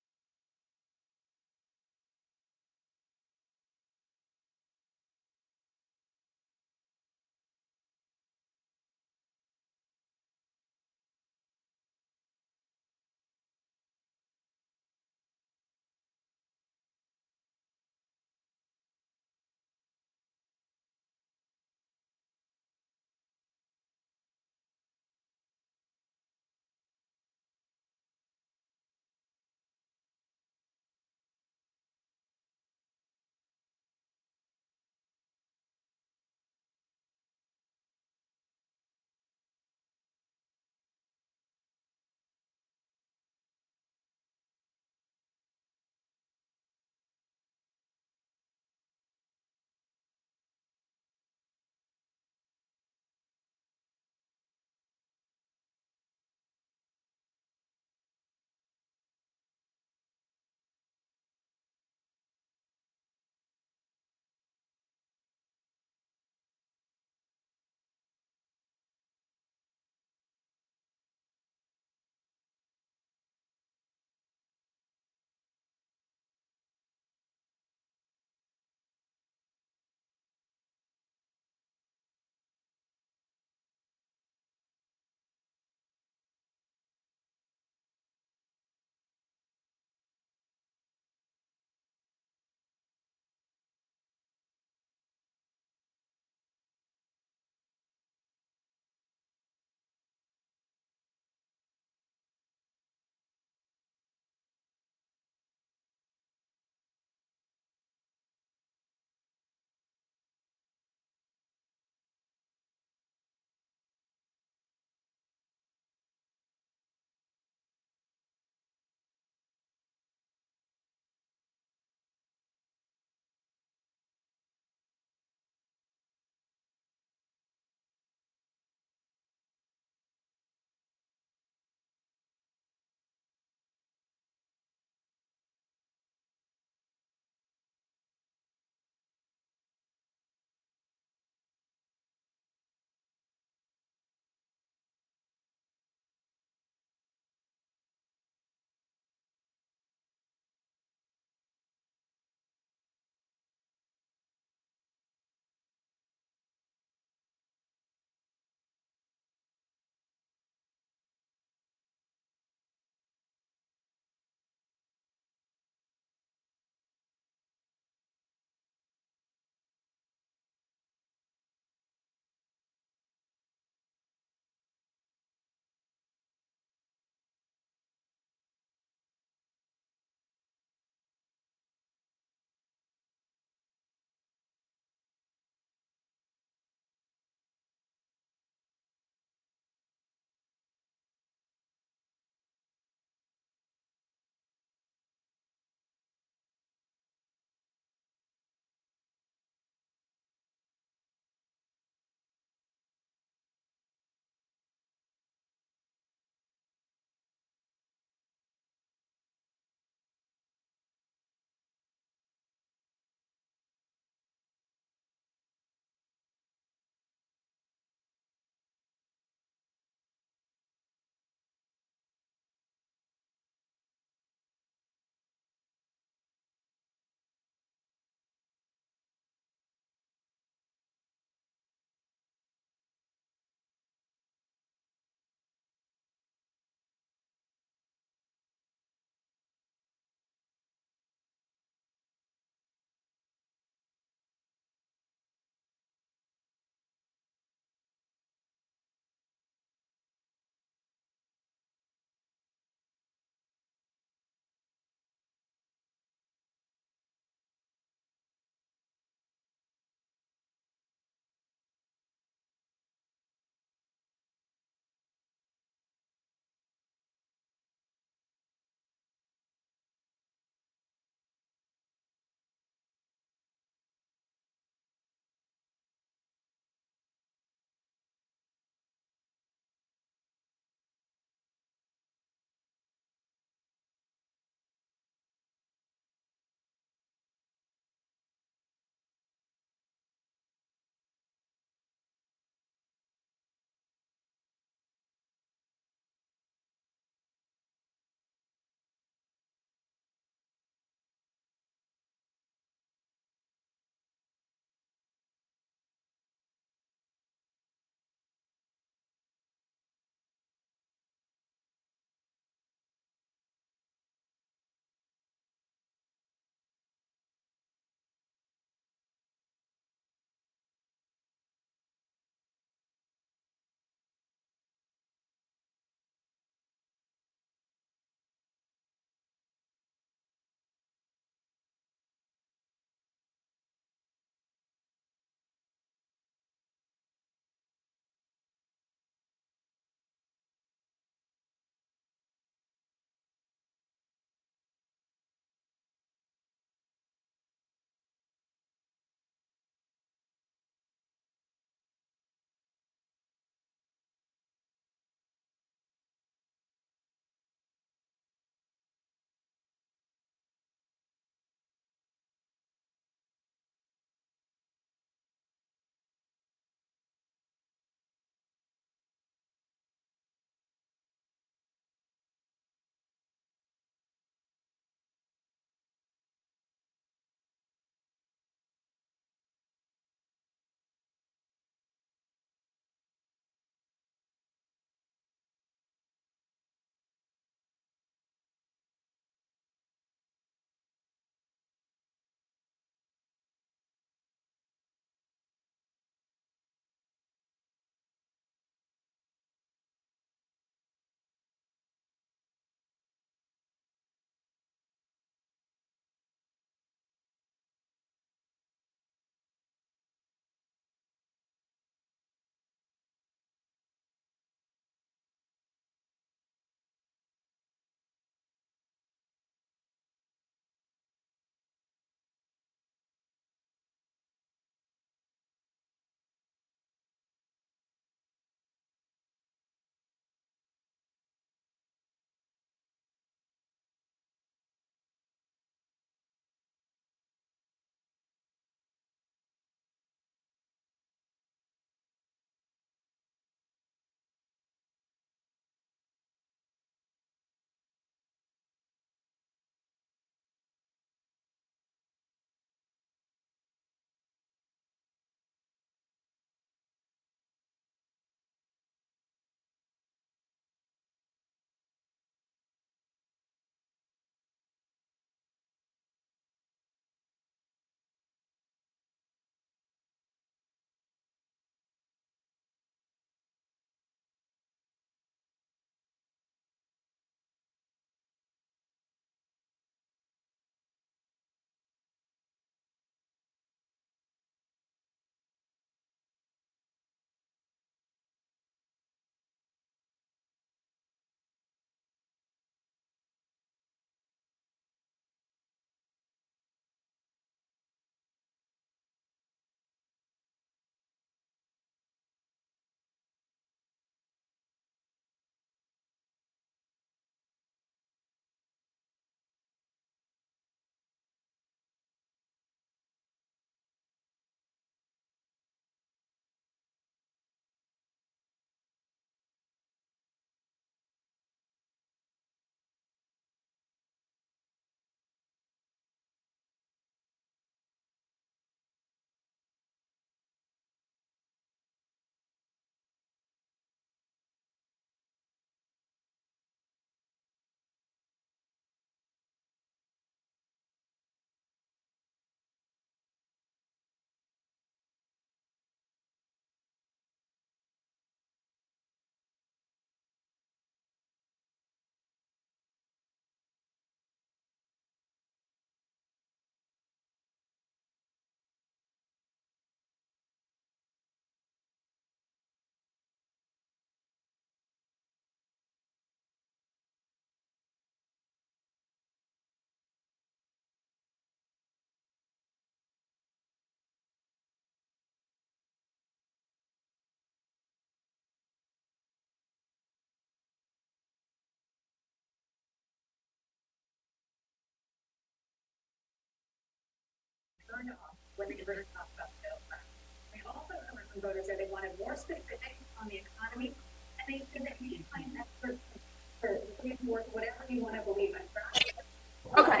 Okay.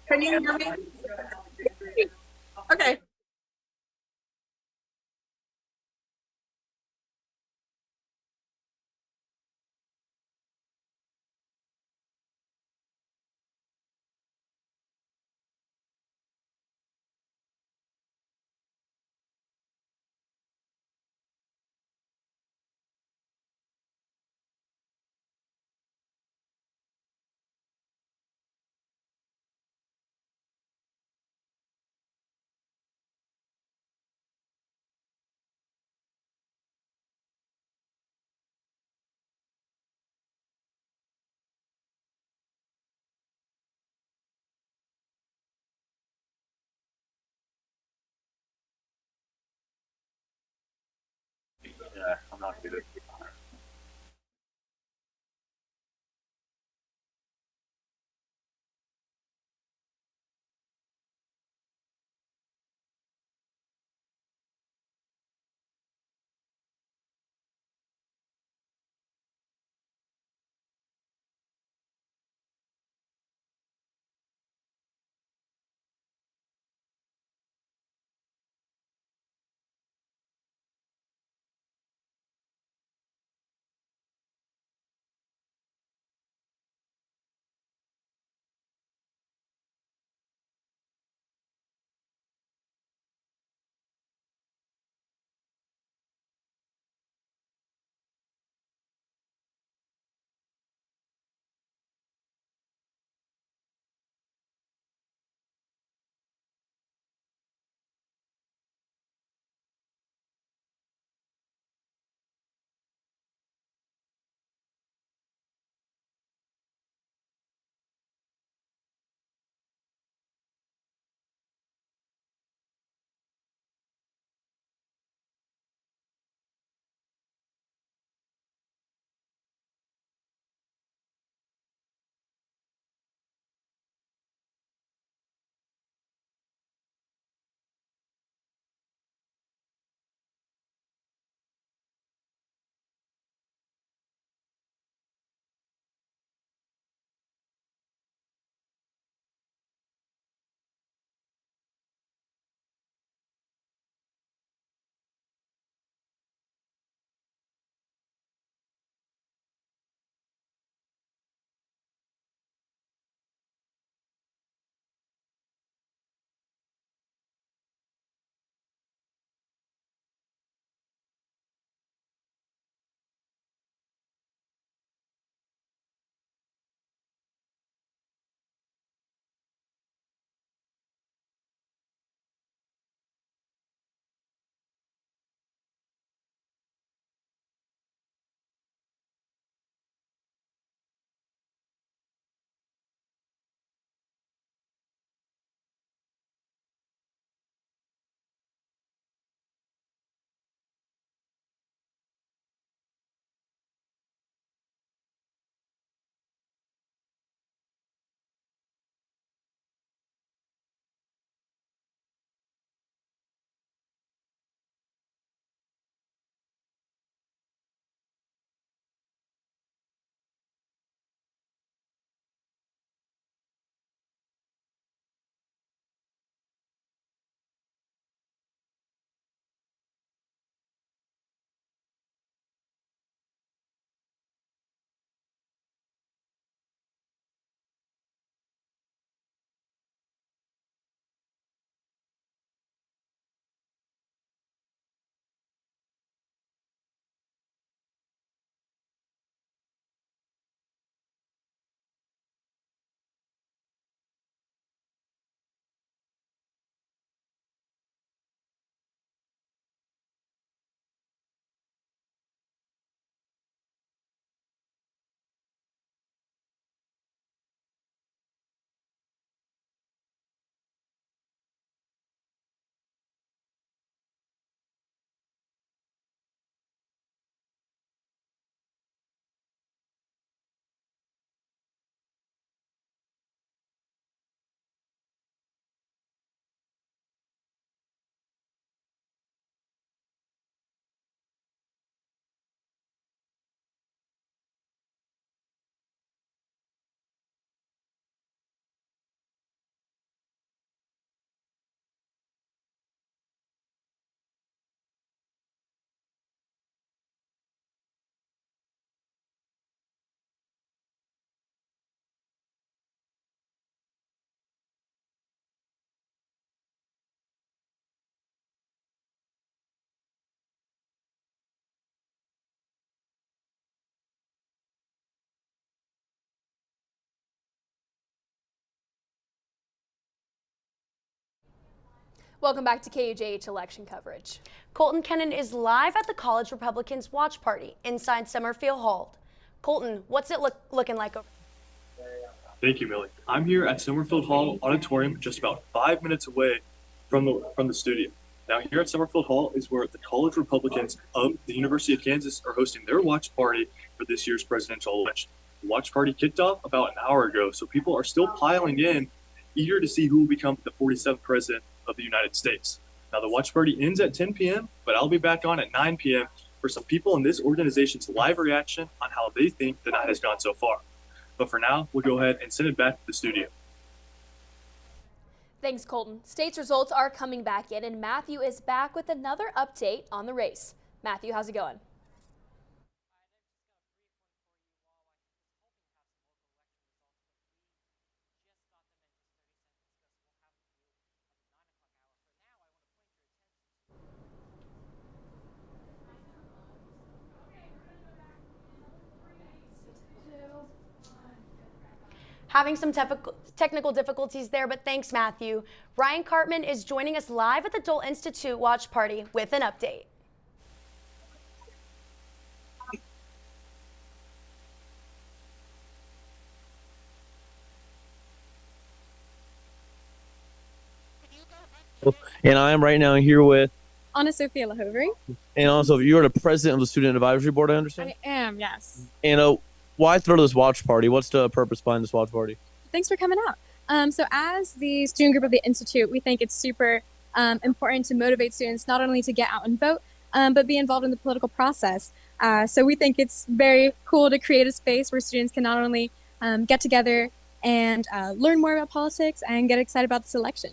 Can you hear me? Okay. Yeah, I'm not good. Welcome back to KUJH election coverage. Colton Kennan is live at the College Republicans Watch Party inside Summerfield Hall. Colton, what's it looking like over there? Thank you, Millie. I'm here at Summerfield Hall Auditorium, just about 5 minutes away from the studio. Now, here at Summerfield Hall is where the College Republicans of the University of Kansas are hosting their watch party for this year's presidential election. The watch party kicked off about an hour ago, so people are still piling in, eager to see who will become the 47th president of the United States. Now, the watch party ends at 10 p.m., but I'll be back on at 9 p.m. for some people in this organization's live reaction on how they think the night has gone so far. But for now, we'll go ahead and send it back to the studio. Thanks, Colton. State's results are coming back in, and Matthew is back with another update on the race. Matthew, how's it going? Having some technical difficulties there, but thanks, Matthew. Ryan Cartman is joining us live at the Dole Institute Watch Party with an update. And I am right now here with Anna Sophia Lahovry. and also you're the president of the Student Advisory Board, I understand? I am, yes. And why throw this watch party? What's the purpose behind this watch party? Thanks for coming out. So as the student group of the Institute, we think it's super important to motivate students not only to get out and vote, but be involved in the political process. So we think it's very cool to create a space where students can not only get together and learn more about politics and get excited about this election.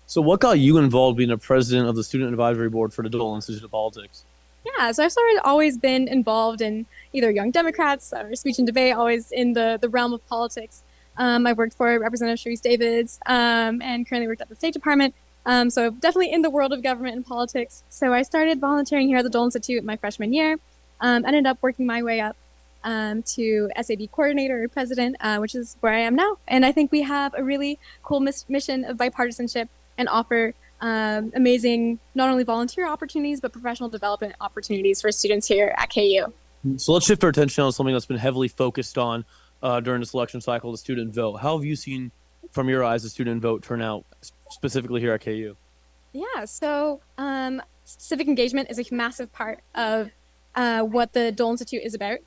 So what got you involved being a president of the Student Advisory Board for the Dole Institute of Politics? Yeah, so I've sort of always been involved in either Young Democrats or speech and debate, always in the realm of politics. I've worked for Representative Sharice Davids and currently worked at the State Department. So definitely in the world of government and politics. So I started volunteering here at the Dole Institute my freshman year, ended up working my way up to SAB coordinator or president, which is where I am now. And I think we have a really cool mission of bipartisanship and offer amazing not only volunteer opportunities, but professional development opportunities for students here at KU. So let's shift our attention on something that's been heavily focused on during this election cycle, the student vote. How have you seen, from your eyes, the student vote turn out, specifically here at KU? Yeah, so civic engagement is a massive part of what the Dole Institute is about.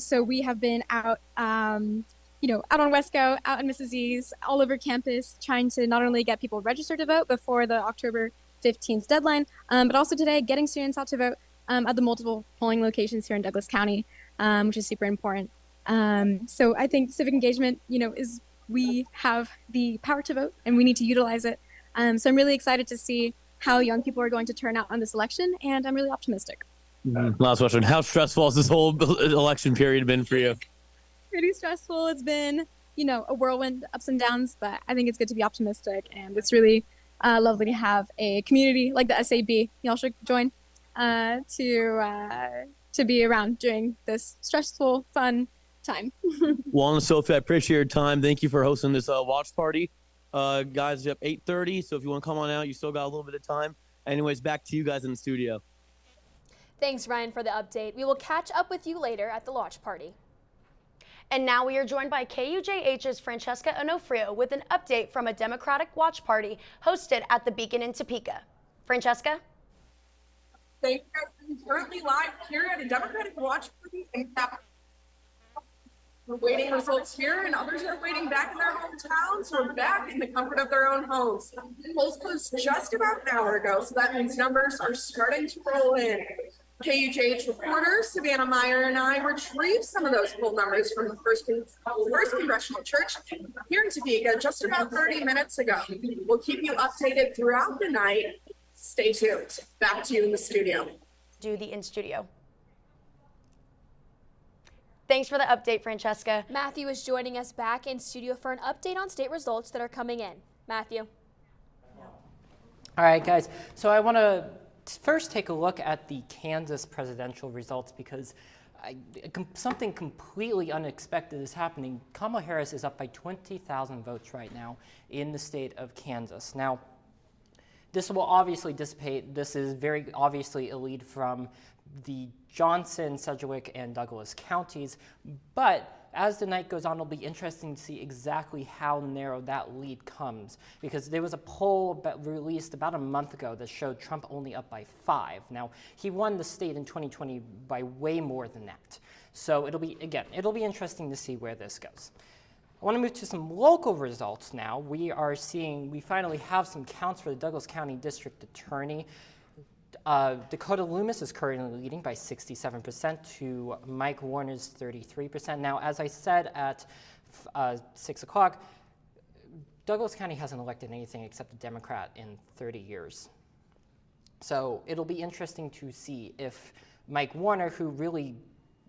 So we have been out, out on Wesco, out in Mrs. E's, all over campus, trying to not only get people registered to vote before the October 15th deadline, but also today getting students out to vote at the multiple polling locations here in Douglas County, which is super important. So I think civic engagement, is we have the power to vote and we need to utilize it. So I'm really excited to see how young people are going to turn out on this election, and I'm really optimistic. Last question. How stressful has this whole election period been for you? Pretty stressful. It's been, a whirlwind, ups and downs, but I think it's good to be optimistic, and it's really lovely to have a community like the SAB. Y'all should join to be around during this stressful, fun time. Well, Anna Sophie, I appreciate your time. Thank you for hosting this watch party. Guys, you have 8:30, so if you want to come on out, you still got a little bit of time. Anyways, back to you guys in the studio. Thanks, Ryan, for the update. We will catch up with you later at the watch party. And now we are joined by KUJH's Francesca Onofrio with an update from a Democratic watch party hosted at the Beacon in Topeka. Francesca? Thank you guys. I'm currently live here at a Democratic watch party in Capitol. We're waiting results here, and others are waiting back in their hometowns or back in the comfort of their own homes. Polls closed just about an hour ago, so that means numbers are starting to roll in. KUJH reporter Savannah Meyer and I retrieved some of those poll numbers from the first Congressional Church here in Topeka just about 30 minutes ago. We'll keep you updated throughout the night. Stay tuned. Back to you in the studio. In studio. Thanks for the update, Francesca. Matthew is joining us back in studio for an update on state results that are coming in. Matthew. All right, guys. So I want to first take a look at the Kansas presidential results because something completely unexpected is happening. Kamala Harris is up by 20,000 votes right now in the state of Kansas. Now, This will obviously dissipate. This is very obviously a lead from the Johnson, Sedgwick, and Douglas counties, but as the night goes on, it'll be interesting to see exactly how narrow that lead comes, because there was a poll released about a month ago that showed Trump only up by 5. Now, he won the state in 2020 by way more than that. So it'll be interesting to see where this goes. I want to move to some local results now. We finally have some counts for the Douglas County District Attorney. Dakota Loomis is currently leading by 67% to Mike Warner's 33%. Now, as I said at 6 o'clock, Douglas County hasn't elected anything except a Democrat in 30 years. So it'll be interesting to see if Mike Warner, who really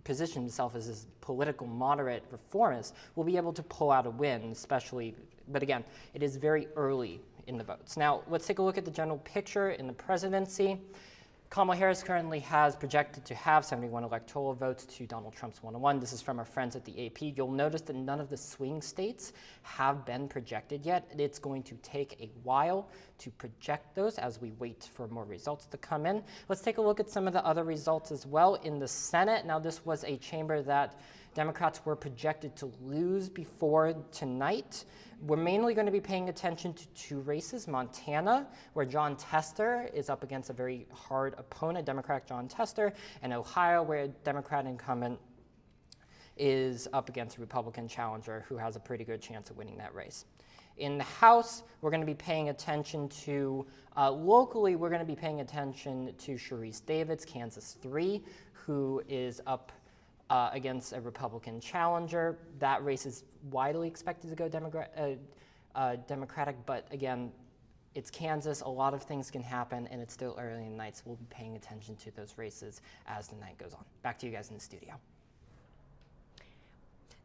positioned himself as this political moderate reformist, will be able to pull out a win, especially, but again, it is very early in the votes. Now, let's take a look at the general picture in the presidency. Kamala Harris currently has projected to have 71 electoral votes to Donald Trump's 101. This is from our friends at the AP. You'll notice that none of the swing states have been projected yet. It's going to take a while to project those as we wait for more results to come in. Let's take a look at some of the other results as well in the Senate. Now, this was a chamber that Democrats were projected to lose before tonight. We're mainly going to be paying attention to 2 races, Montana, where John Tester is up against a very hard opponent, Democrat John Tester, and Ohio, where Democrat incumbent is up against a Republican challenger who has a pretty good chance of winning that race. In the House, we're going to be paying attention to, locally, we're going to be paying attention to Sharice Davids, Kansas 3, who is up against a Republican challenger. That race is widely expected to go Democratic, but again, it's Kansas. A lot of things can happen, and it's still early in the night, so we'll be paying attention to those races as the night goes on. Back to you guys in the studio.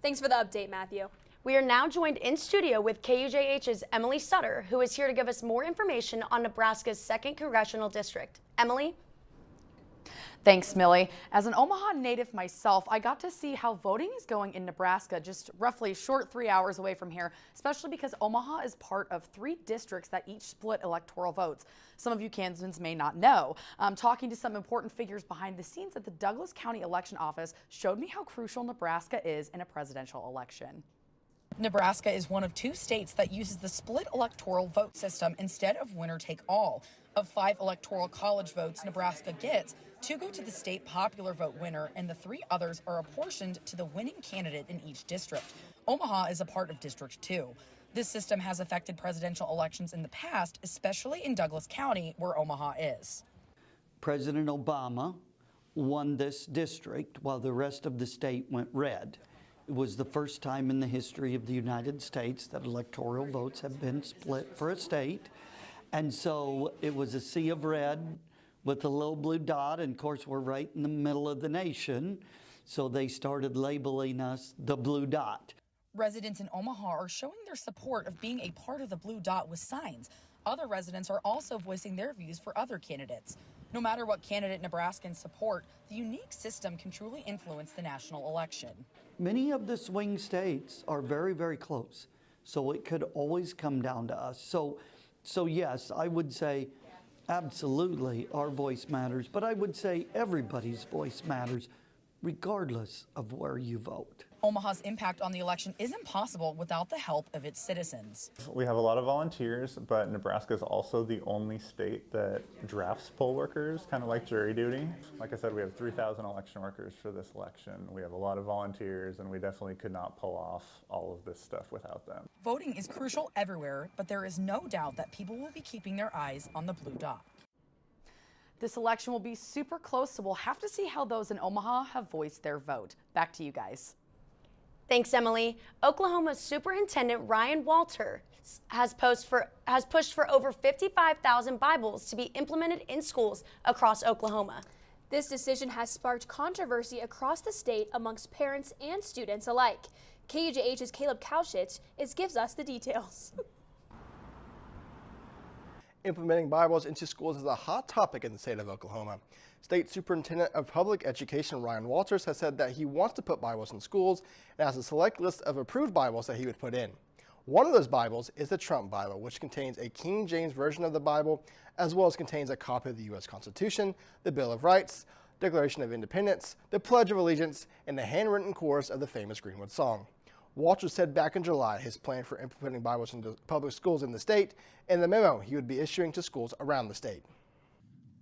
Thanks for the update, Matthew. We are now joined in studio with KUJH's Emily Sutter, who is here to give us more information on Nebraska's 2nd Congressional District. Emily? Thanks, Millie. As an Omaha native myself, I got to see how voting is going in Nebraska, just roughly a short 3 hours away from here, especially because Omaha is part of 3 districts that each split electoral votes. Some of you Kansans may not know. Talking to some important figures behind the scenes at the Douglas County Election Office showed me how crucial Nebraska is in a presidential election. Nebraska is one of 2 states that uses the split electoral vote system instead of winner-take-all. Of 5 electoral college votes Nebraska gets, 2 go to the state popular vote winner, and the 3 others are apportioned to the winning candidate in each district. Omaha is a part of District 2. This system has affected presidential elections in the past, especially in Douglas County, where Omaha is. President Obama won this district while the rest of the state went red. It was the first time in the history of the United States that electoral votes have been split for a state. And so it was a sea of red with a little blue dot, and of course we're right in the middle of the nation, so they started labeling us the blue dot. Residents in Omaha are showing their support of being a part of the blue dot with signs. Other residents are also voicing their views for other candidates. No matter what candidate Nebraskans support, the unique system can truly influence the national election. Many of the swing states are very, very close, so it could always come down to us. So yes, I would say absolutely our voice matters, but I would say everybody's voice matters regardless of where you vote. Omaha's impact on the election isn't possible without the help of its citizens. We have a lot of volunteers, but Nebraska is also the only state that drafts poll workers, kind of like jury duty. Like I said, we have 3,000 election workers for this election. We have a lot of volunteers, and we definitely could not pull off all of this stuff without them. Voting is crucial everywhere, but there is no doubt that people will be keeping their eyes on the blue dot. This election will be super close, so we'll have to see how those in Omaha have voiced their vote. Back to you guys. Thanks, Emily. Oklahoma Superintendent Ryan Walters has pushed for over 55,000 Bibles to be implemented in schools across Oklahoma. This decision has sparked controversy across the state amongst parents and students alike. KUJH's Caleb Kauschitz gives us the details. Implementing Bibles into schools is a hot topic in the state of Oklahoma. State Superintendent of Public Education Ryan Walters has said that he wants to put Bibles in schools and has a select list of approved Bibles that he would put in. One of those Bibles is the Trump Bible, which contains a King James Version of the Bible, as well as contains a copy of the U.S. Constitution, the Bill of Rights, Declaration of Independence, the Pledge of Allegiance, and the handwritten chorus of the famous Greenwood song. Walters said back in July his plan for implementing Bibles into public schools in the state and the memo he would be issuing to schools around the state.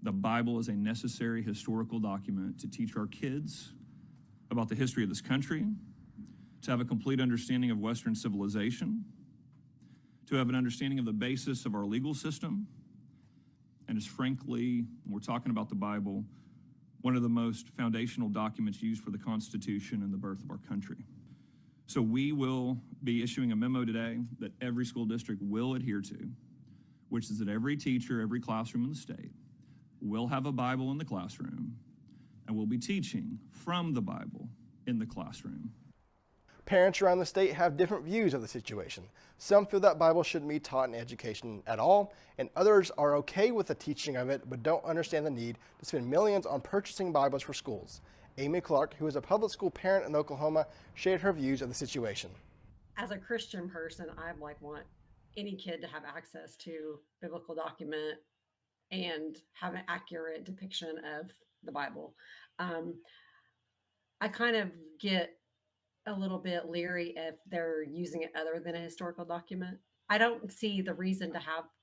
The Bible is a necessary historical document to teach our kids about the history of this country, to have a complete understanding of Western civilization, to have an understanding of the basis of our legal system, and is frankly, when we're talking about the Bible, one of the most foundational documents used for the Constitution and the birth of our country. So we will be issuing a memo today that every school district will adhere to, which is that every teacher, every classroom in the state will have a Bible in the classroom and will be teaching from the Bible in the classroom. Parents around the state have different views of the situation. Some feel that Bible shouldn't be taught in education at all, and others are okay with the teaching of it but don't understand the need to spend millions on purchasing Bibles for schools. Amy Clark, who is a public school parent in Oklahoma, shared her views of the situation. As a Christian person, I want any kid to have access to biblical document and have an accurate depiction of the Bible. I kind of get a little bit leery if they're using it other than a historical document. I don't see the reason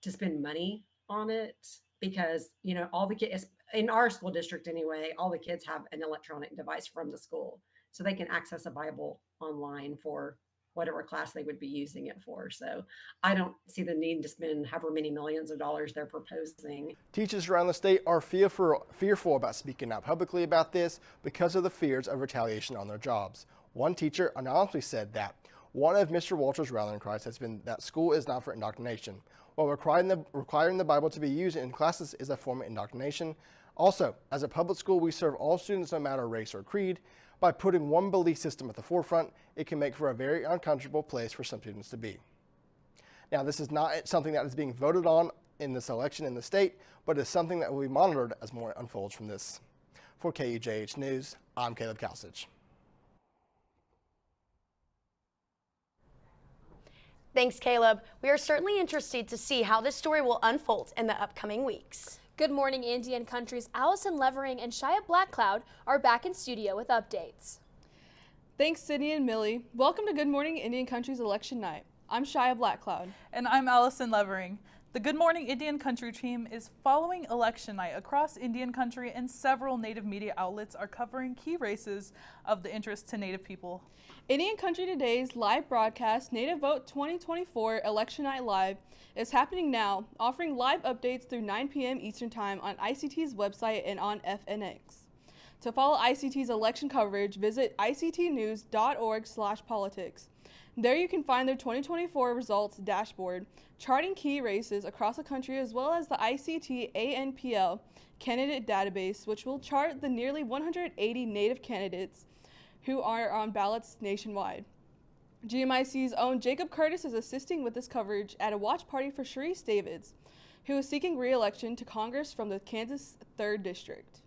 to spend money on it because, you know, all the kids in our school district anyway, all the kids have an electronic device from the school, so they can access a Bible online for whatever class they would be using it for. So I don't see the need to spend however many millions of dollars they're proposing. Teachers around the state are fearful about speaking out publicly about this because of the fears of retaliation on their jobs. One teacher anonymously said that one of Mr. Walters' rallying cries has been that school is not for indoctrination, while requiring the Bible to be used in classes is a form of indoctrination. Also, as a public school, we serve all students no matter race or creed. By putting one belief system at the forefront, it can make for a very uncomfortable place for some students to be. Now, this is not something that is being voted on in this election in the state, but is something that will be monitored as more unfolds from this. For KUJH News, I'm Caleb Kalsich. Thanks, Caleb. We are certainly interested to see how this story will unfold in the upcoming weeks. Good morning, Indian Country's Allison Levering and Shia Blackcloud are back in studio with updates. Thanks, Sydney and Millie. Welcome to Good Morning Indian Country's election night. I'm Shia Blackcloud. And I'm Allison Levering. The Good Morning Indian Country team is following election night across Indian Country, and several Native media outlets are covering key races of the interest to Native people. Indian Country Today's live broadcast, Native Vote 2024 Election Night Live, is happening now, offering live updates through 9 p.m. Eastern Time on ICT's website and on FNX. To follow ICT's election coverage, visit ictnews.org/politics. There you can find their 2024 results dashboard, charting key races across the country, as well as the ICT ANPL candidate database, which will chart the nearly 180 Native candidates who are on ballots nationwide. GMIC's own Jacob Curtis is assisting with this coverage at a watch party for Sharice Davids, who is seeking re-election to Congress from the Kansas 3rd District.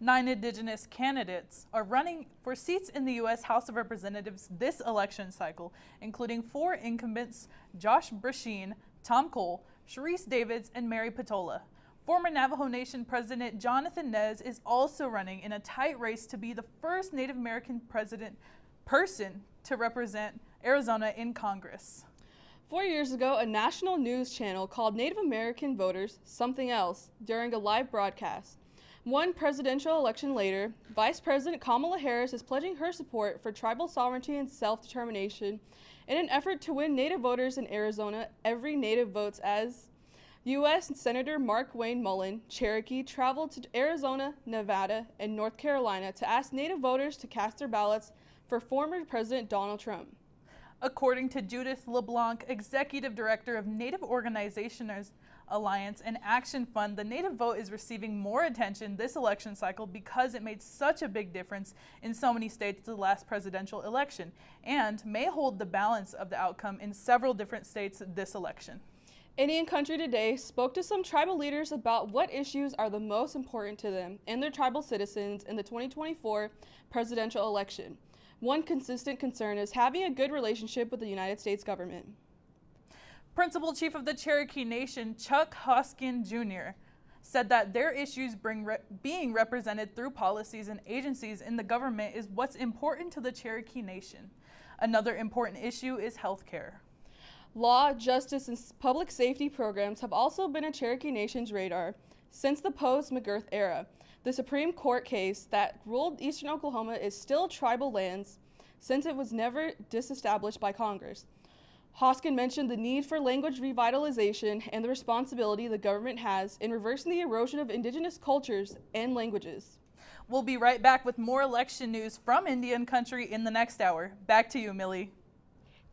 9 Indigenous candidates are running for seats in the U.S. House of Representatives this election cycle, including 4 incumbents: Josh Brasheen, Tom Cole, Sharice Davids, and Mary Patola. Former Navajo Nation President Jonathan Nez is also running in a tight race to be the first Native American person to represent Arizona in Congress. 4 years ago, a national news channel called Native American voters something else during a live broadcast. One presidential election later, Vice President Kamala Harris is pledging her support for tribal sovereignty and self-determination in an effort to win Native voters in Arizona. Every Native votes, as U.S. Senator Mark Wayne Mullen, Cherokee, traveled to Arizona, Nevada, and North Carolina to ask Native voters to cast their ballots for former President Donald Trump. According to Judith LeBlanc, Executive Director of Native Organizations Alliance and Action Fund, the Native vote is receiving more attention this election cycle because it made such a big difference in so many states the last presidential election, and may hold the balance of the outcome in several different states this election. Indian Country Today spoke to some tribal leaders about what issues are the most important to them and their tribal citizens in the 2024 presidential election. One consistent concern is having a good relationship with the United States government. Principal Chief of the Cherokee Nation, Chuck Hoskin Jr., said that their issues being represented through policies and agencies in the government is what's important to the Cherokee Nation. Another important issue is health care. Law, justice, and public safety programs have also been a Cherokee Nation's radar since the post-McGirth era. The Supreme Court case that ruled eastern Oklahoma is still tribal lands since it was never disestablished by Congress. Hoskin mentioned the need for language revitalization and the responsibility the government has in reversing the erosion of indigenous cultures and languages. We'll be right back with more election news from Indian Country in the next hour. Back to you, Millie.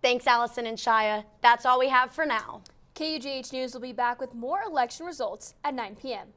Thanks, Allison and Shia. That's all we have for now. KUJH News will be back with more election results at 9 p.m.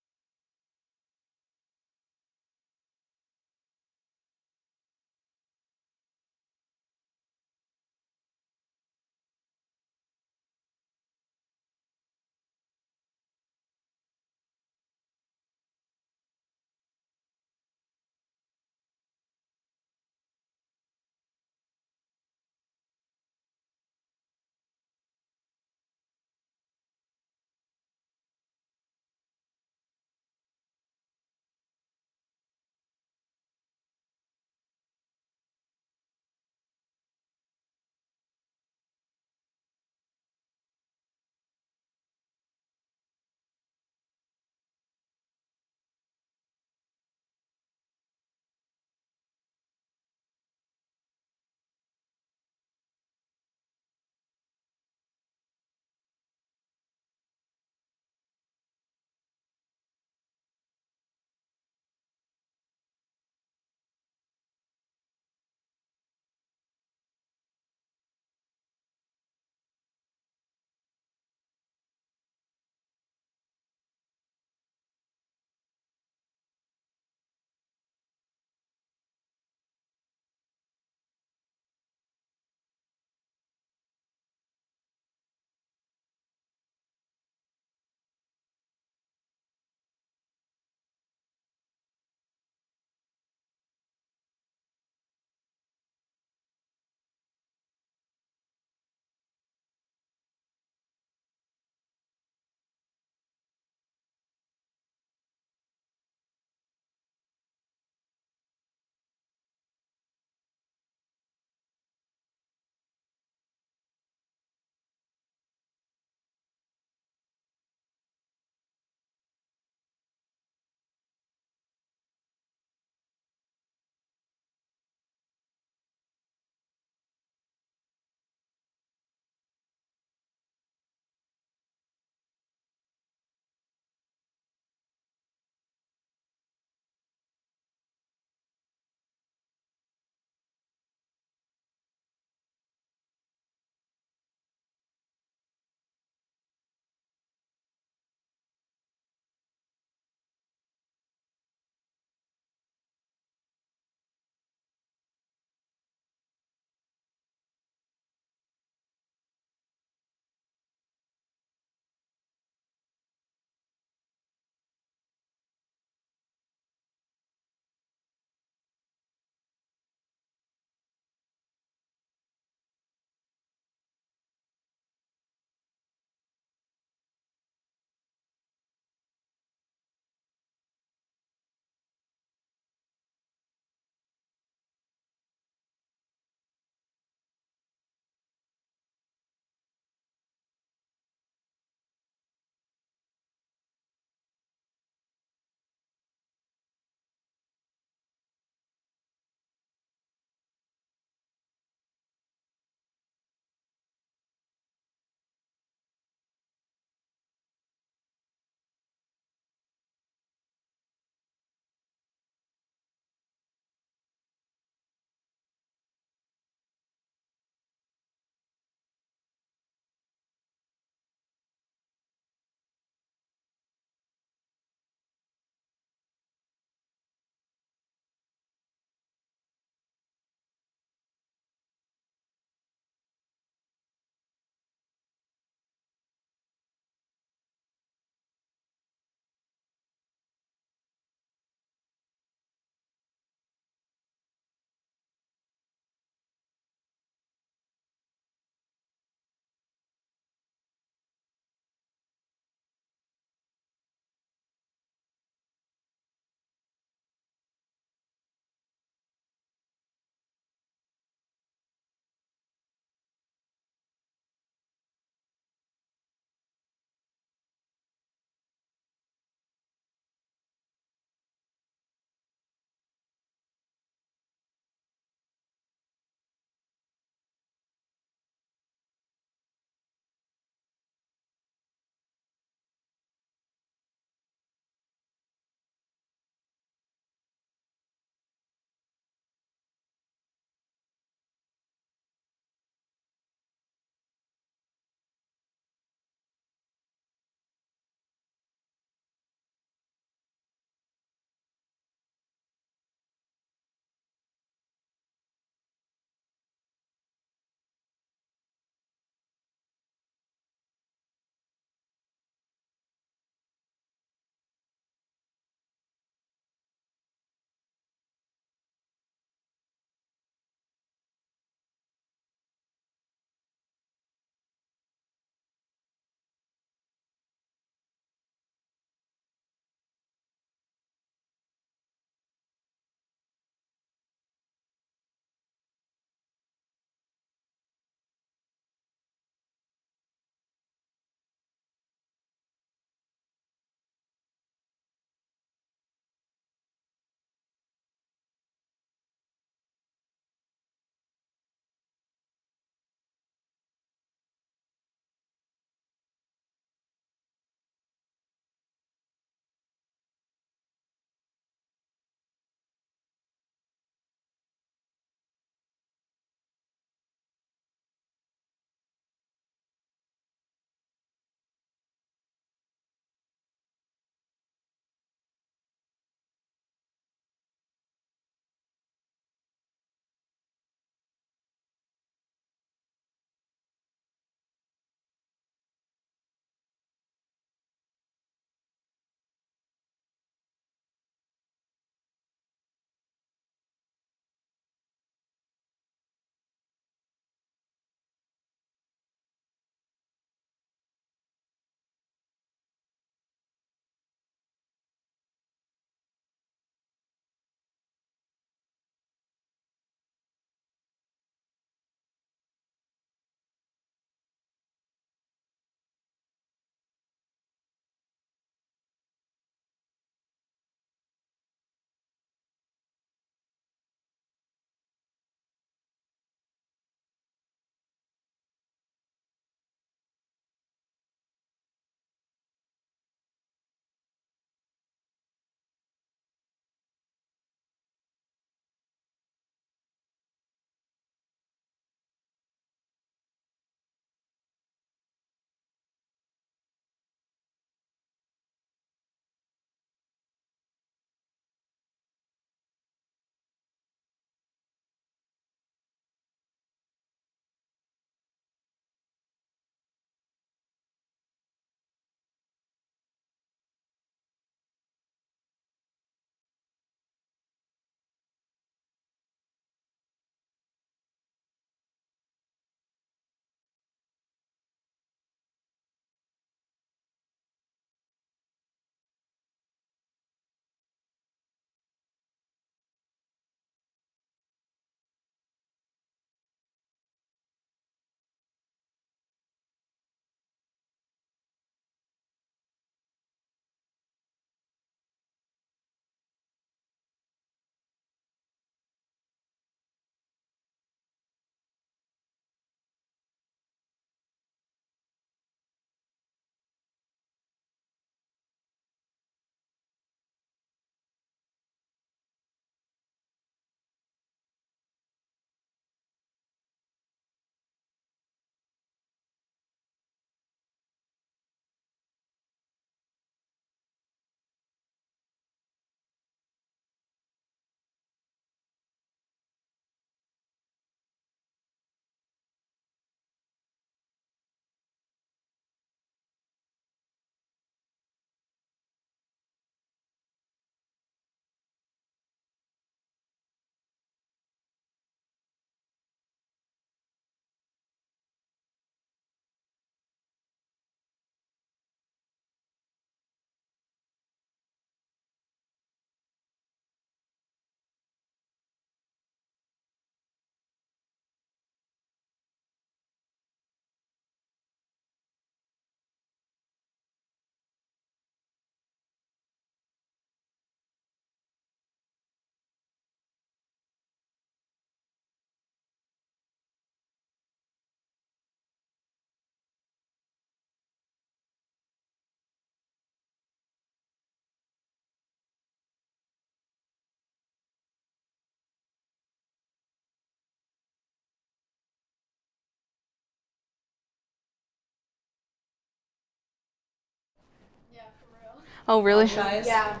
Oh, really? Yeah.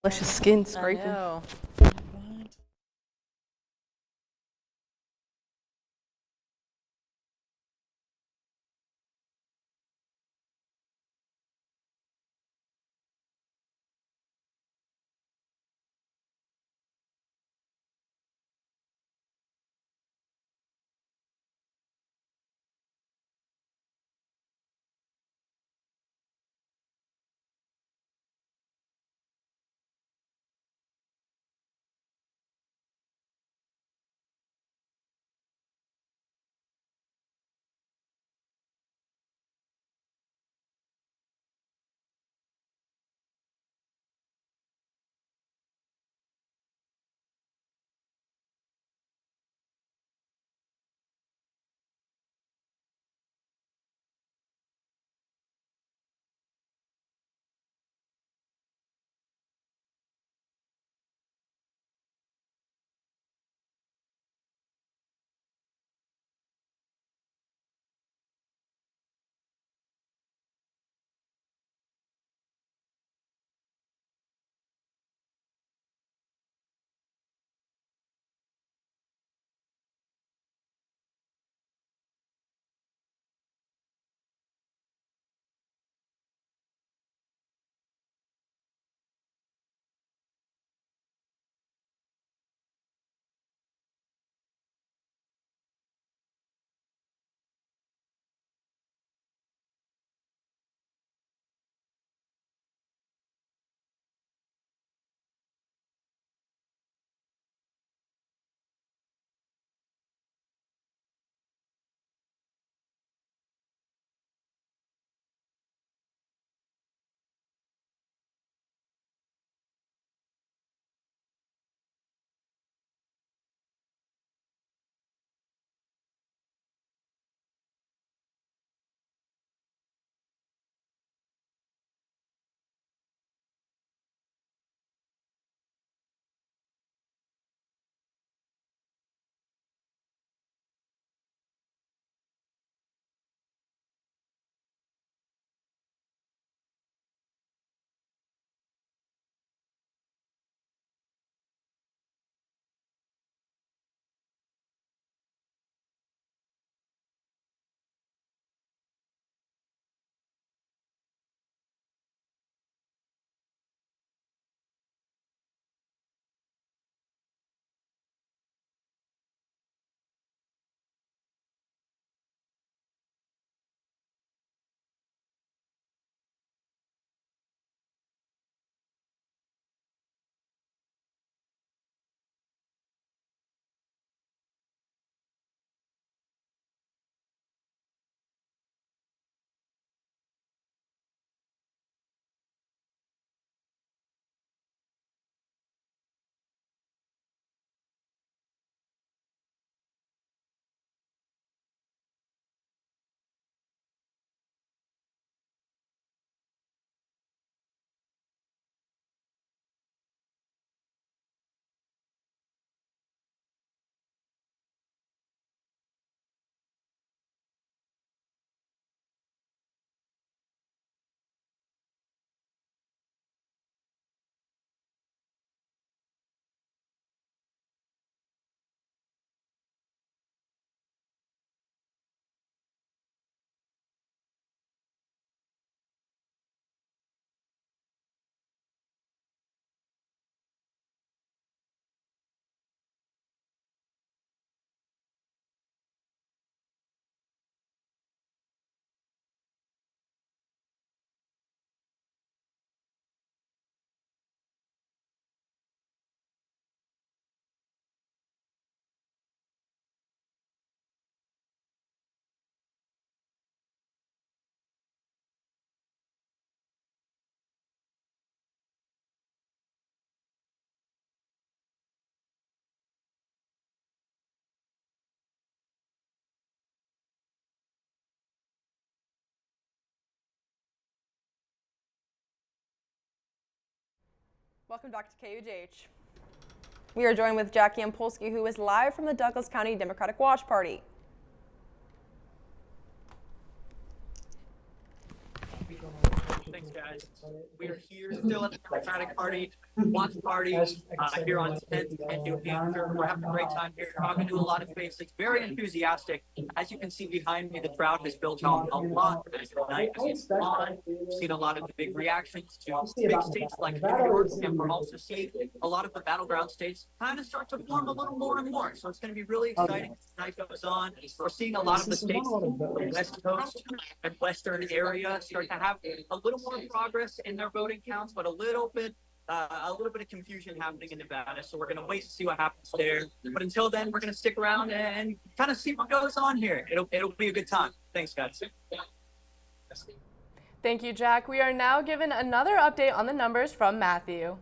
Delicious skin scraping. Welcome back to KUJH. We are joined with Jackie Polsky, who is live from the Douglas County Democratic Watch Party. Thanks, guys. We are here still at the Democratic Party Watch Party here on 10th and New Hampshire. We're having a great time here, talking to a lot of faces, very enthusiastic. As you can see behind me, the crowd has built up a lot tonight. We've seen a lot of the big reactions to big states like New York, and we're also seeing a lot of the battleground states kind of start to form a little more and more. So it's going to be really exciting as the night goes on. We're seeing a lot of the states on the West Coast and Western area start to have a little more progress in their voting counts, but a little bit of confusion happening in Nevada. So we're going to wait to see what happens there. But until then, we're going to stick around and kind of see what goes on here. It'll be a good time. Thanks, guys. Thank you, Jack. We are now given another update on the numbers from Matthew.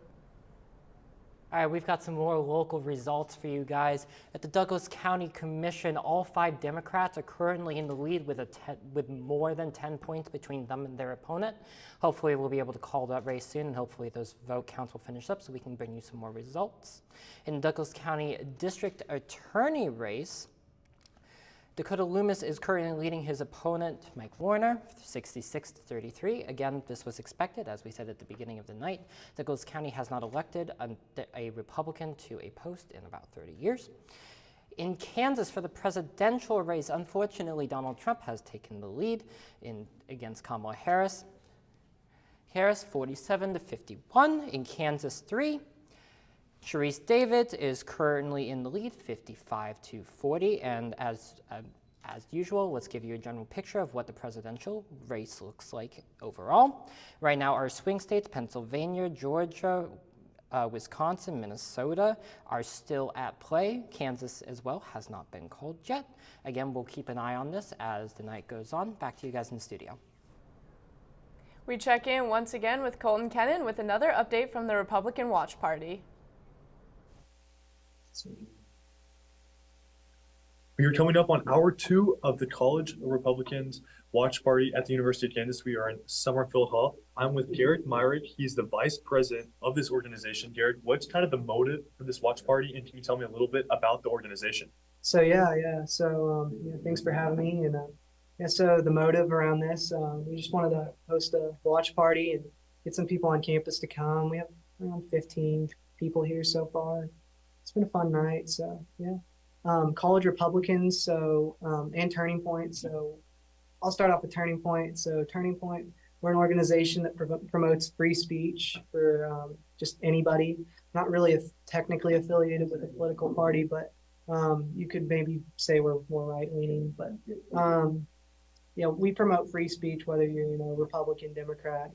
All right, we've got some more local results for you guys. At the Douglas County Commission, all 5 Democrats are currently in the lead with more than 10 points between them and their opponent. Hopefully we'll be able to call that race soon, and hopefully those vote counts will finish up so we can bring you some more results. In the Douglas County District Attorney race, Dakota Loomis is currently leading his opponent, Mike Warner, 66-33. Again, this was expected, as we said at the beginning of the night. Douglas County has not elected a Republican to a post in about 30 years. In Kansas, for the presidential race, unfortunately, Donald Trump has taken the lead against Kamala Harris. 47-51. In Kansas 3. Sharice Davids is currently in the lead, 55-40, and as usual, let's give you a general picture of what the presidential race looks like overall. Right now, our swing states, Pennsylvania, Georgia, Wisconsin, Minnesota, are still at play. Kansas as well has not been called yet. Again, we'll keep an eye on this as the night goes on. Back to you guys in the studio. We check in once again with Colton Kennan with another update from the Republican Watch Party. We are coming up on hour 2 of the College Republicans Watch Party at the University of Kansas. We are in Summerfield Hall. I'm with Garrett Myrick. He's the vice president of this organization. Garrett, what's kind of the motive for this watch party, and can you tell me a little bit about the organization? So So thanks for having me. And so the motive around this, we just wanted to host a watch party and get some people on campus to come. We have around 15 people here so far. It's been a fun night, so yeah. College Republicans, and Turning Point. So I'll start off with Turning Point. So Turning Point, we're an organization that promotes free speech for just anybody. Not really technically affiliated with a political party, but you could maybe say we're more right-leaning. But we promote free speech, whether you're Republican, Democrat.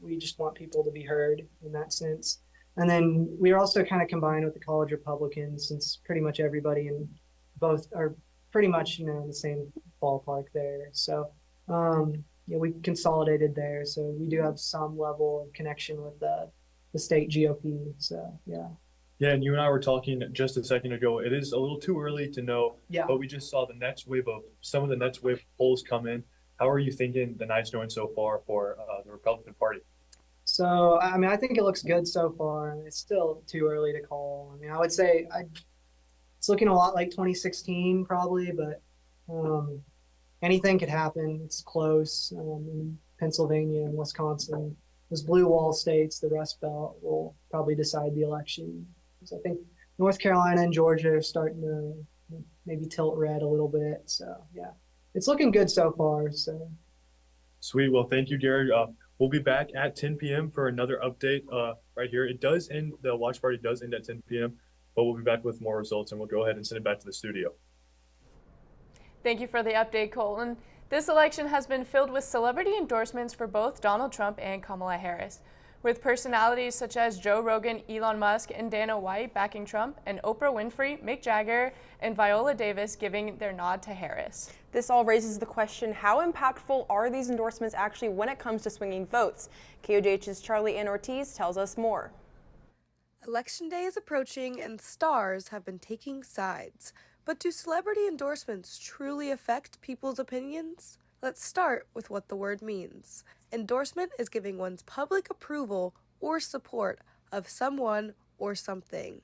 We just want people to be heard in that sense. And then we're also kind of combined with the College Republicans, since pretty much everybody in both are pretty much, in the same ballpark there. So, we consolidated there. So we do have some level of connection with the state GOP. So, yeah. Yeah, and you and I were talking just a second ago. It is a little too early to know, but we just saw some of the next wave polls come in. How are you thinking the night's going so far for the Republican Party? So, I think it looks good so far. It's still too early to call. I would say it's looking a lot like 2016 probably, but anything could happen. It's close. In Pennsylvania and Wisconsin, those blue wall states, the Rust Belt, will probably decide the election. So I think North Carolina and Georgia are starting to maybe tilt red a little bit. So, yeah, it's looking good so far. So. Sweet. Well, thank you, Gary. We'll be back at 10 p.m. for another update right here. The watch party does end at 10 p.m., but we'll be back with more results, and we'll go ahead and send it back to the studio. Thank you for the update, Colton. This election has been filled with celebrity endorsements for both Donald Trump and Kamala Harris, with personalities such as Joe Rogan, Elon Musk, and Dana White backing Trump, and Oprah Winfrey, Mick Jagger, and Viola Davis giving their nod to Harris. This all raises the question, how impactful are these endorsements actually when it comes to swinging votes? KUJH's Charlie Ann Ortiz tells us more. Election day is approaching and stars have been taking sides. But do celebrity endorsements truly affect people's opinions? Let's start with what the word means. Endorsement is giving one's public approval or support of someone or something.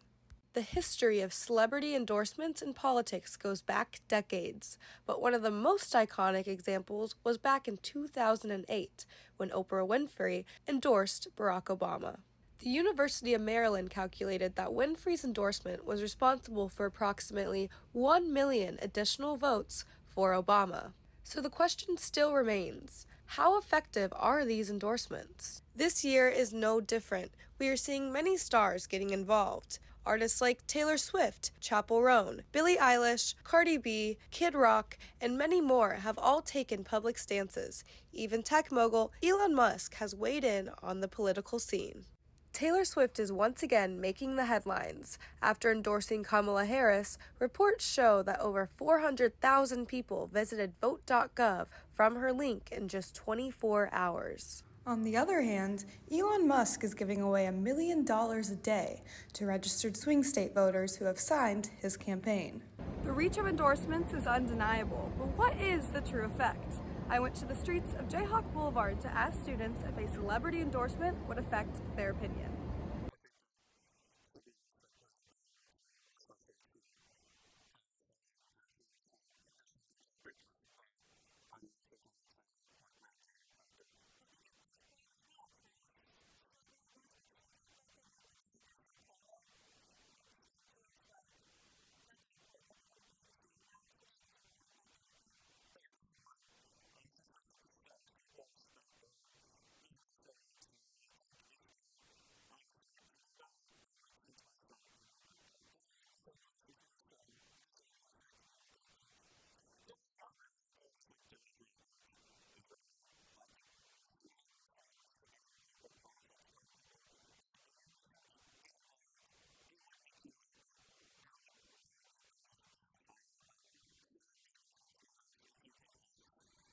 The history of celebrity endorsements in politics goes back decades, but one of the most iconic examples was back in 2008 when Oprah Winfrey endorsed Barack Obama. The University of Maryland calculated that Winfrey's endorsement was responsible for approximately 1 million additional votes for Obama. So the question still remains, how effective are these endorsements? This year is no different. We are seeing many stars getting involved. Artists like Taylor Swift, Chappell Roan, Billie Eilish, Cardi B, Kid Rock, and many more have all taken public stances. Even tech mogul Elon Musk has weighed in on the political scene. Taylor Swift is once again making the headlines. After endorsing Kamala Harris, reports show that over 400,000 people visited vote.gov from her link in just 24 hours. On the other hand, Elon Musk is giving away $1 million a day to registered swing state voters who have signed his campaign. The reach of endorsements is undeniable, but what is the true effect? I went to the streets of Jayhawk Boulevard to ask students if a celebrity endorsement would affect their opinion.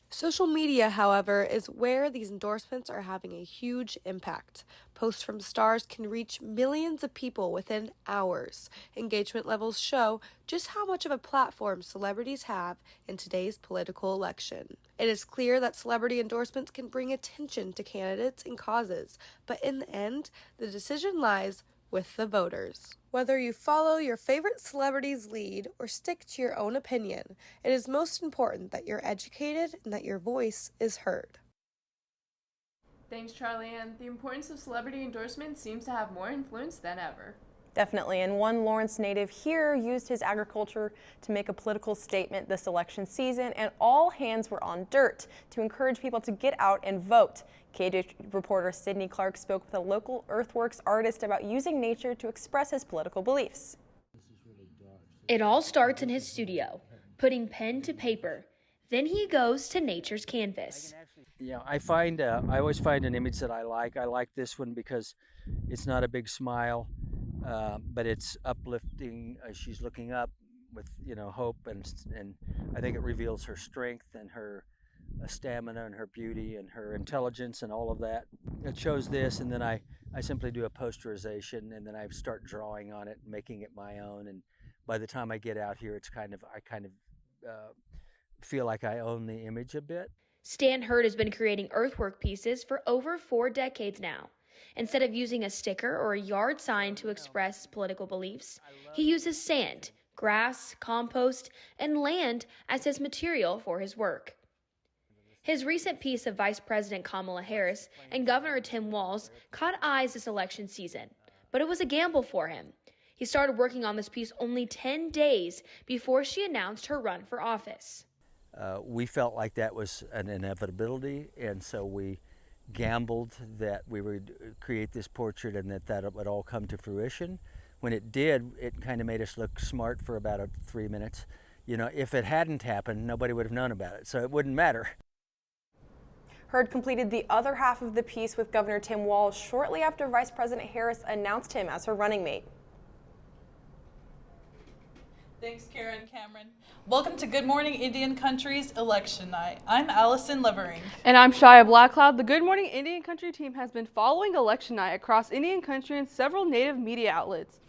Social media, however, is where these endorsements are having a huge impact. Posts from stars can reach millions of people within hours. Engagement levels show just how much of a platform celebrities have in today's political election. It is clear that celebrity endorsements can bring attention to candidates and causes, but in the end, the decision lies with the voters. Whether you follow your favorite celebrity's lead or stick to your own opinion, it is most important that you're educated and that your voice is heard. Thanks, Charlie Ann. The importance of celebrity endorsement seems to have more influence than ever. Definitely, and one Lawrence native here used his agriculture to make a political statement this election season, and all hands were on dirt to encourage people to get out and vote. KUJH reporter Sydney Clark spoke with a local earthworks artist about using nature to express his political beliefs. It all starts in his studio, putting pen to paper. Then he goes to nature's canvas. Yeah, I always find an image that I like. I like this one because it's not a big smile, but it's uplifting. She's looking up with, hope, and I think it reveals her strength and her stamina and her beauty and her intelligence and all of that. It shows this, and then I simply do a posterization, and then I start drawing on it, making it my own. And by the time I get out here, I kind of feel like I own the image a bit. Stan Hurd has been creating earthwork pieces for over 4 decades now. Instead of using a sticker or a yard sign to express political beliefs, he uses sand, grass, compost, and land as his material for his work. His recent piece of Vice President Kamala Harris and Governor Tim Walz caught eyes this election season, but it was a gamble for him. He started working on this piece only 10 days before she announced her run for office. We felt like that was an inevitability, and so we gambled that we would create this portrait and that it would all come to fruition. When it did, it kind of made us look smart for about 3 minutes. If it hadn't happened, nobody would have known about it, so it wouldn't matter. Hurd completed the other half of the piece with Governor Tim Walz shortly after Vice President Harris announced him as her running mate. Thanks, Kara and Cameron. Welcome to Good Morning Indian Country's Election Night. I'm Allison Levering. And I'm Shia Blackcloud. The Good Morning Indian Country team has been following election night across Indian Country and several Native media outlets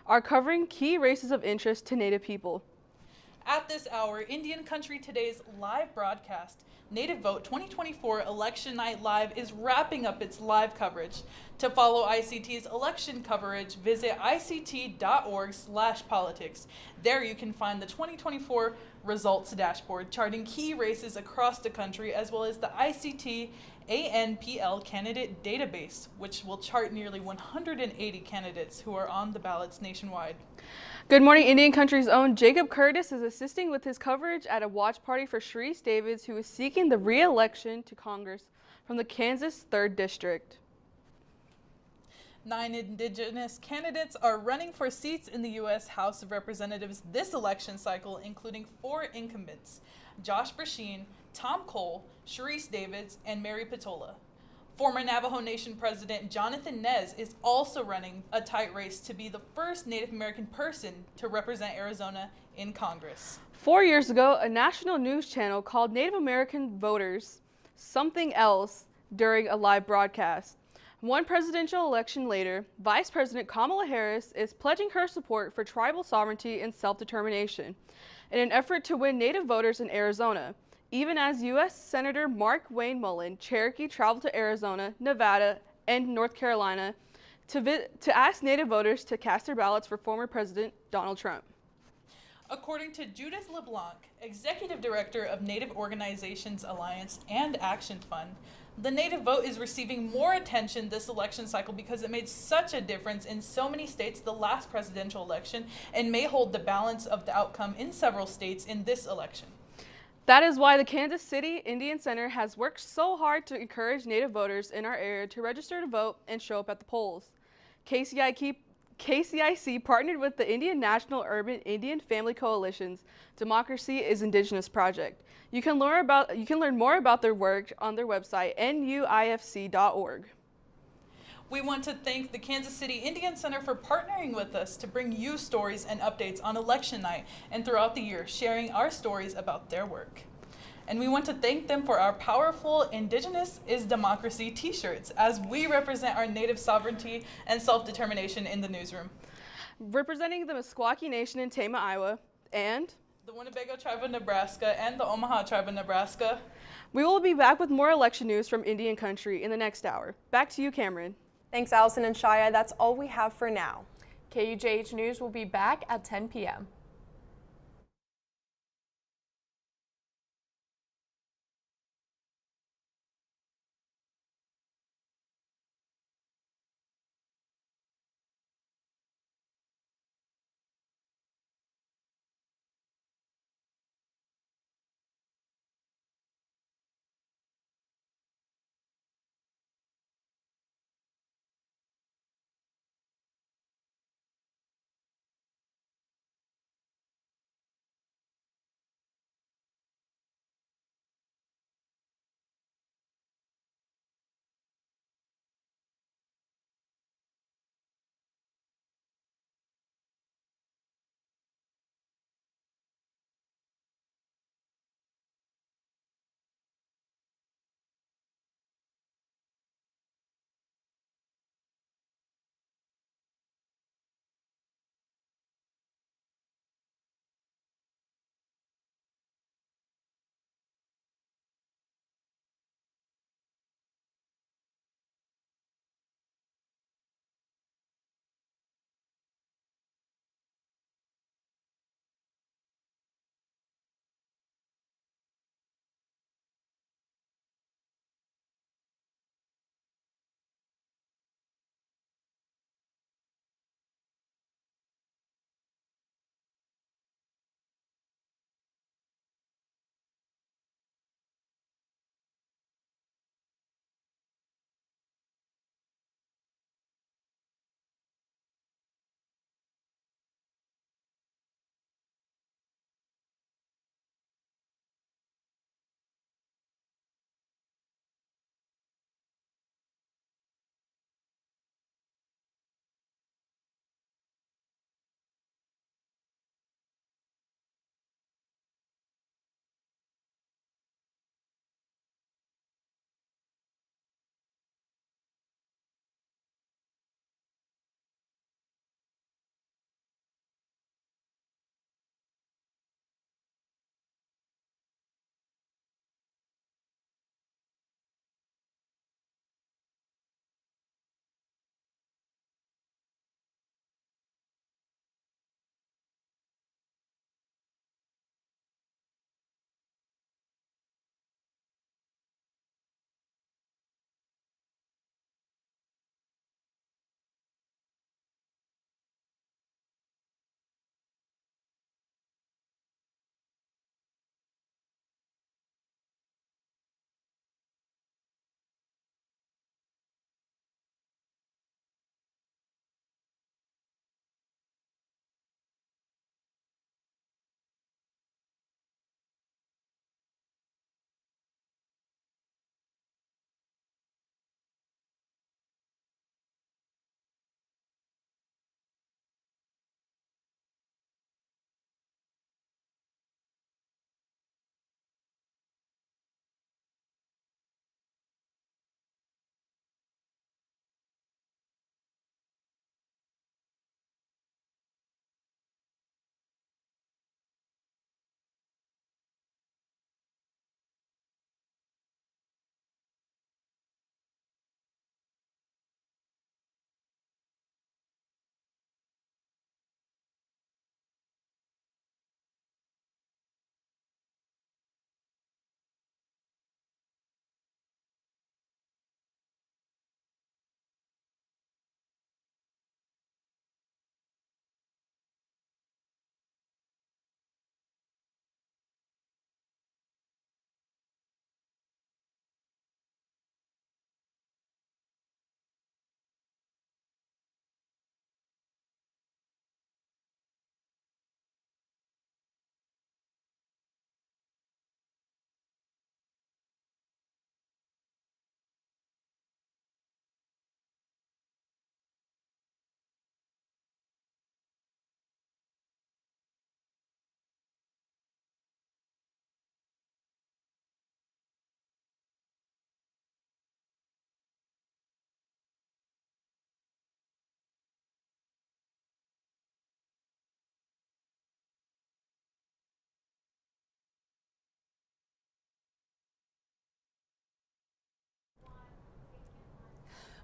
are covering key races of interest to Native people. At this hour, Indian Country Today's live broadcast, Native Vote 2024 Election Night Live, is wrapping up its live coverage. To follow ICT's election coverage, visit ict.org/politics. There you can find the 2024 results dashboard charting key races across the country, as well as the ICT ANPL candidate database, which will chart nearly 180 candidates who are on the ballots nationwide. Good Morning Indian Country's own Jacob Curtis is assisting with his coverage at a watch party for Sharice Davids, who is seeking the re-election to Congress from the Kansas 3rd District. 9 Indigenous candidates are running for seats in the U.S. House of Representatives this election cycle, including 4 incumbents: Josh Brasheen, Tom Cole, Sharice Davids, and Mary Patola. Former Navajo Nation President Jonathan Nez is also running a tight race to be the first Native American person to represent Arizona in Congress. 4 years ago, a national news channel called Native American voters something else during a live broadcast. One presidential election later, Vice President Kamala Harris is pledging her support for tribal sovereignty and self-determination in an effort to win Native voters in Arizona, even as U.S. Senator Mark Wayne Mullen Cherokee traveled to Arizona, Nevada, and North Carolina to ask Native voters to cast their ballots for former President Donald Trump. According to Judith LeBlanc, Executive Director of Native Organizations Alliance and Action Fund, the Native vote is receiving more attention this election cycle because it made such a difference in so many states the last presidential election and may hold the balance of the outcome in several states in this election. That is why the Kansas City Indian Center has worked so hard to encourage Native voters in our area to register to vote and show up at the polls. KCIC partnered with the Indian National Urban Indian Family Coalition's Democracy is Indigenous project. You can learn more about their work on their website, nuifc.org. We want to thank the Kansas City Indian Center for partnering with us to bring you stories and updates on election night and throughout the year, sharing our stories about their work. And we want to thank them for our powerful Indigenous is Democracy t-shirts as we represent our Native sovereignty and self-determination in the newsroom. Representing the Meskwaki Nation in Tama, Iowa, and the Winnebago Tribe of Nebraska and the Omaha Tribe of Nebraska. We will be back with more election news from Indian Country in the next hour. Back to you, Cameron. Thanks, Allison and Shaya. That's all we have for now. KUJH News will be back at 10 p.m.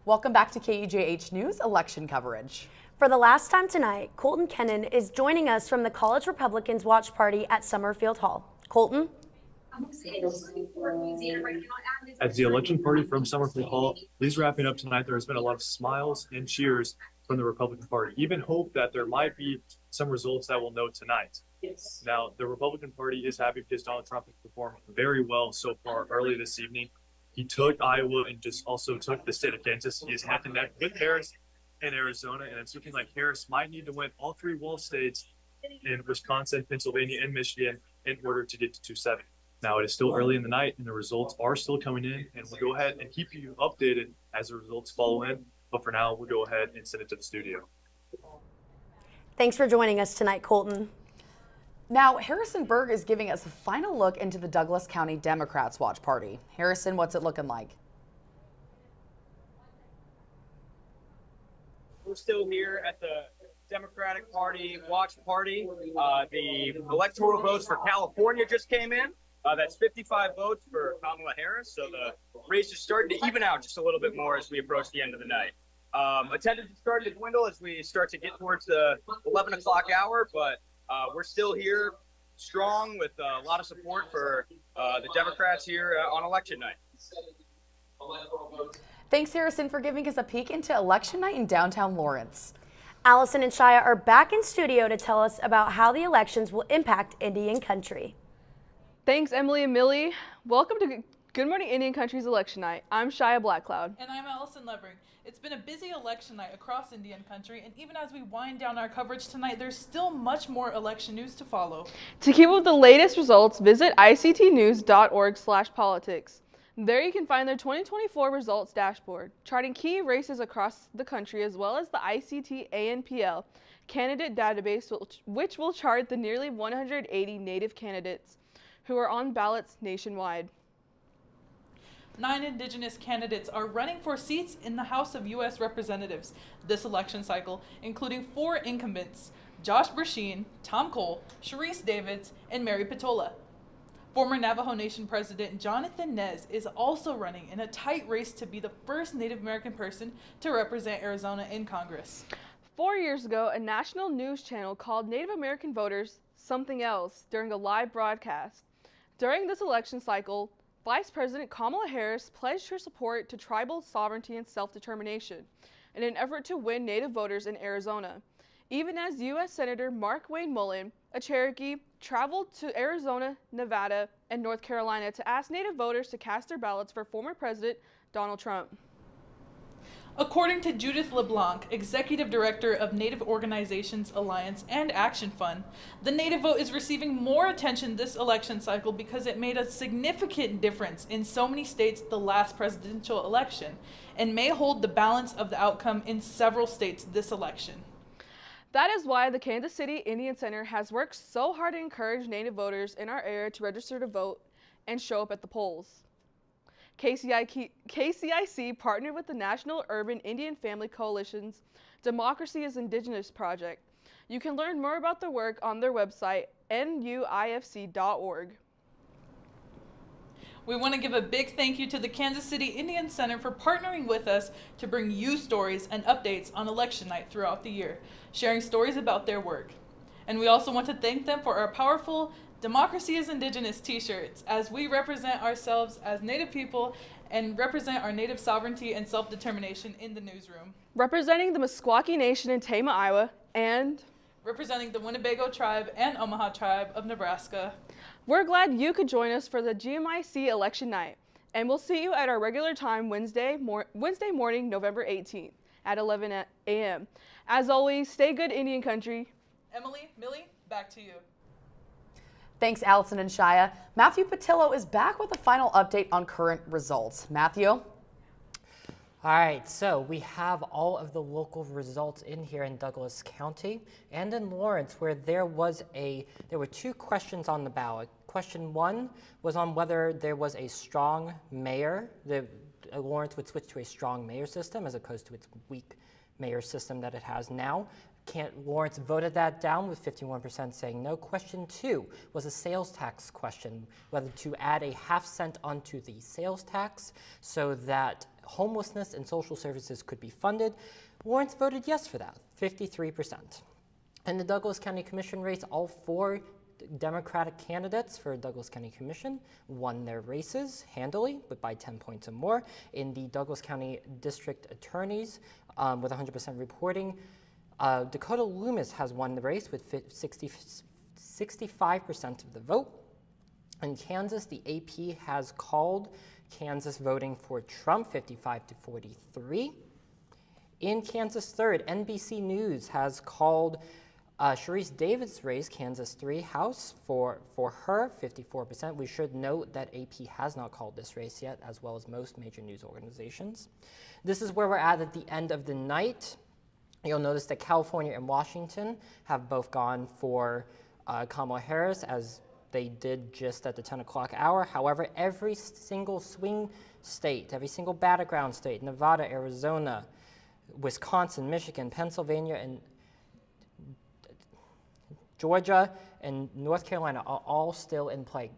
Welcome back to KUJH News election coverage. For the last time tonight, Colton Kennan is joining us from the College Republicans Watch Party at Summerfield Hall. Colton? As the election party from Summerfield Hall is wrapping up tonight, there has been a lot of smiles and cheers from the Republican Party. Even hope that there might be some results that we'll know tonight. Now, the Republican Party is happy because Donald Trump has performed very well so far early this evening. He took Iowa and just also took the state of Kansas. He is neck and neck with Harris in Arizona, and it's looking like Harris might need to win all three wall states in Wisconsin, Pennsylvania, and Michigan in order to get to 270. Now, it is still early in the night, and the results are still coming in, and we'll go ahead and keep you updated as the results follow in. But for now, we'll go ahead and send it to the studio. Thanks for joining us tonight, Colton. Now, Harrison Berg is giving us a final look into the Douglas County Democrats Watch Party. Harrison, what's it looking like? We're still here at the Democratic Party Watch Party. The electoral votes for California just came in. That's 55 votes for Kamala Harris. So the race is starting to even out just a little bit more as we approach the end of the night. Attendance is starting to dwindle as we start to get towards the 11 o'clock hour, but we're still here strong with a lot of support for the Democrats here on election night. Thanks, Harrison, for giving us a peek into election night in downtown Lawrence. Allison and Shia are back in studio to tell us about how the elections will impact Indian Country. Thanks, Emily and Millie. Welcome to Good Morning Indian Country's election night. I'm Shia Blackcloud. And I'm Allison Levering. It's been a busy election night across Indian Country, and even as we wind down our coverage tonight, there's still much more election news to follow. To keep up with the latest results, visit ictnews.org/politics. There you can find their 2024 results dashboard, charting key races across the country, as well as the ICT ANPL candidate database, which will chart the nearly 180 Native candidates who are on ballots nationwide. 9 Indigenous candidates are running for seats in the House of U.S. Representatives this election cycle, including 4 incumbents: Josh Brasheen, Tom Cole, Sharice Davids, and Mary Patola. Former Navajo Nation President Jonathan Nez is also running in a tight race to be the first Native American person to represent Arizona in Congress. 4 years ago, a national news channel called Native American voters something else during a live broadcast. During this election cycle, Vice President Kamala Harris pledged her support to tribal sovereignty and self-determination in an effort to win Native voters in Arizona, even as U.S. Senator Mark Wayne Mullen, a Cherokee, traveled to Arizona, Nevada, and North Carolina to ask Native voters to cast their ballots for former President Donald Trump. According to Judith LeBlanc, Executive Director of Native Organizations Alliance and Action Fund, the Native vote is receiving more attention this election cycle because it made a significant difference in so many states the last presidential election and may hold the balance of the outcome in several states this election. That is why the Kansas City Indian Center has worked so hard to encourage Native voters in our area to register to vote and show up at the polls. KCIC partnered with the National Urban Indian Family Coalition's Democracy is Indigenous project. You can learn more about their work on their website, nuifc.org. We want to give a big thank you to the Kansas City Indian Center for partnering with us to bring you stories and updates on election night throughout the year, sharing stories about their work. And we also want to thank them for our powerful Democracy is Indigenous t-shirts, as we represent ourselves as Native people and represent our Native sovereignty and self-determination in the newsroom. Representing the Meskwaki Nation in Tama, Iowa, and representing the Winnebago Tribe and Omaha Tribe of Nebraska. We're glad you could join us for the GMIC election night, and we'll see you at our regular time Wednesday morning, November 18th at 11 a.m. As always, stay good, Indian Country. Emily, Millie, back to you. Thanks, Allison and Shia. Matthew Patillo is back with a final update on current results. Matthew? All right, so we have all of the local results in here in Douglas County and in Lawrence, where there were 2 questions on the ballot. Question 1 was on whether there was a strong mayor. Lawrence would switch to a strong mayor system as opposed to its weak mayor system that it has now. Lawrence voted that down with 51% saying no. Question 2 was a sales tax question, whether to add a half cent onto the sales tax so that homelessness and social services could be funded. Lawrence voted yes for that, 53%. In the Douglas County Commission race, all 4 Democratic candidates for Douglas County Commission won their races handily, but by 10 points or more. In the Douglas County District Attorneys, with 100% reporting, Dakota Loomis has won the race with 65% of the vote. In Kansas, the AP has called Kansas voting for Trump, 55-43. In Kansas 3rd, NBC News has called Sharice David's race, Kansas 3 House, for her, 54%. We should note that AP has not called this race yet, as well as most major news organizations. This is where we're at the end of the night. You'll notice that California and Washington have both gone for Kamala Harris, as they did just at the 10 o'clock hour. However, every single swing state, every single battleground state, Nevada, Arizona, Wisconsin, Michigan, Pennsylvania, and Georgia and North Carolina are all still in play.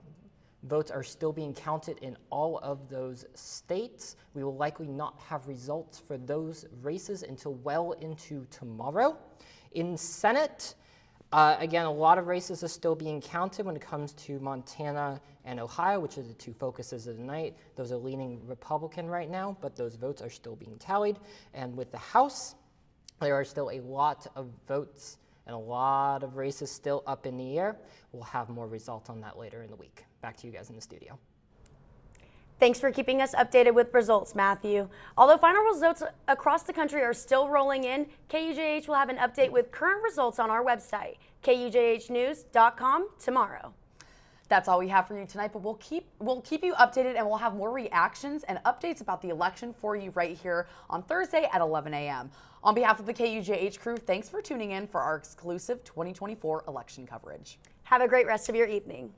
Votes are still being counted in all of those states. We will likely not have results for those races until well into tomorrow. In Senate, again, a lot of races are still being counted when it comes to Montana and Ohio, which are the 2 focuses of the night. Those are leaning Republican right now, but those votes are still being tallied. And with the House, there are still a lot of votes and a lot of races still up in the air. We'll have more results on that later in the week. Back to you guys in the studio. Thanks for keeping us updated with results, Matthew. Although final results across the country are still rolling in, KUJH will have an update with current results on our website, kujhnews.com, tomorrow. That's all we have for you tonight, but we'll keep you updated, and we'll have more reactions and updates about the election for you right here on Thursday at 11 a.m. On behalf of the KUJH crew, thanks for tuning in for our exclusive 2024 election coverage. Have a great rest of your evening.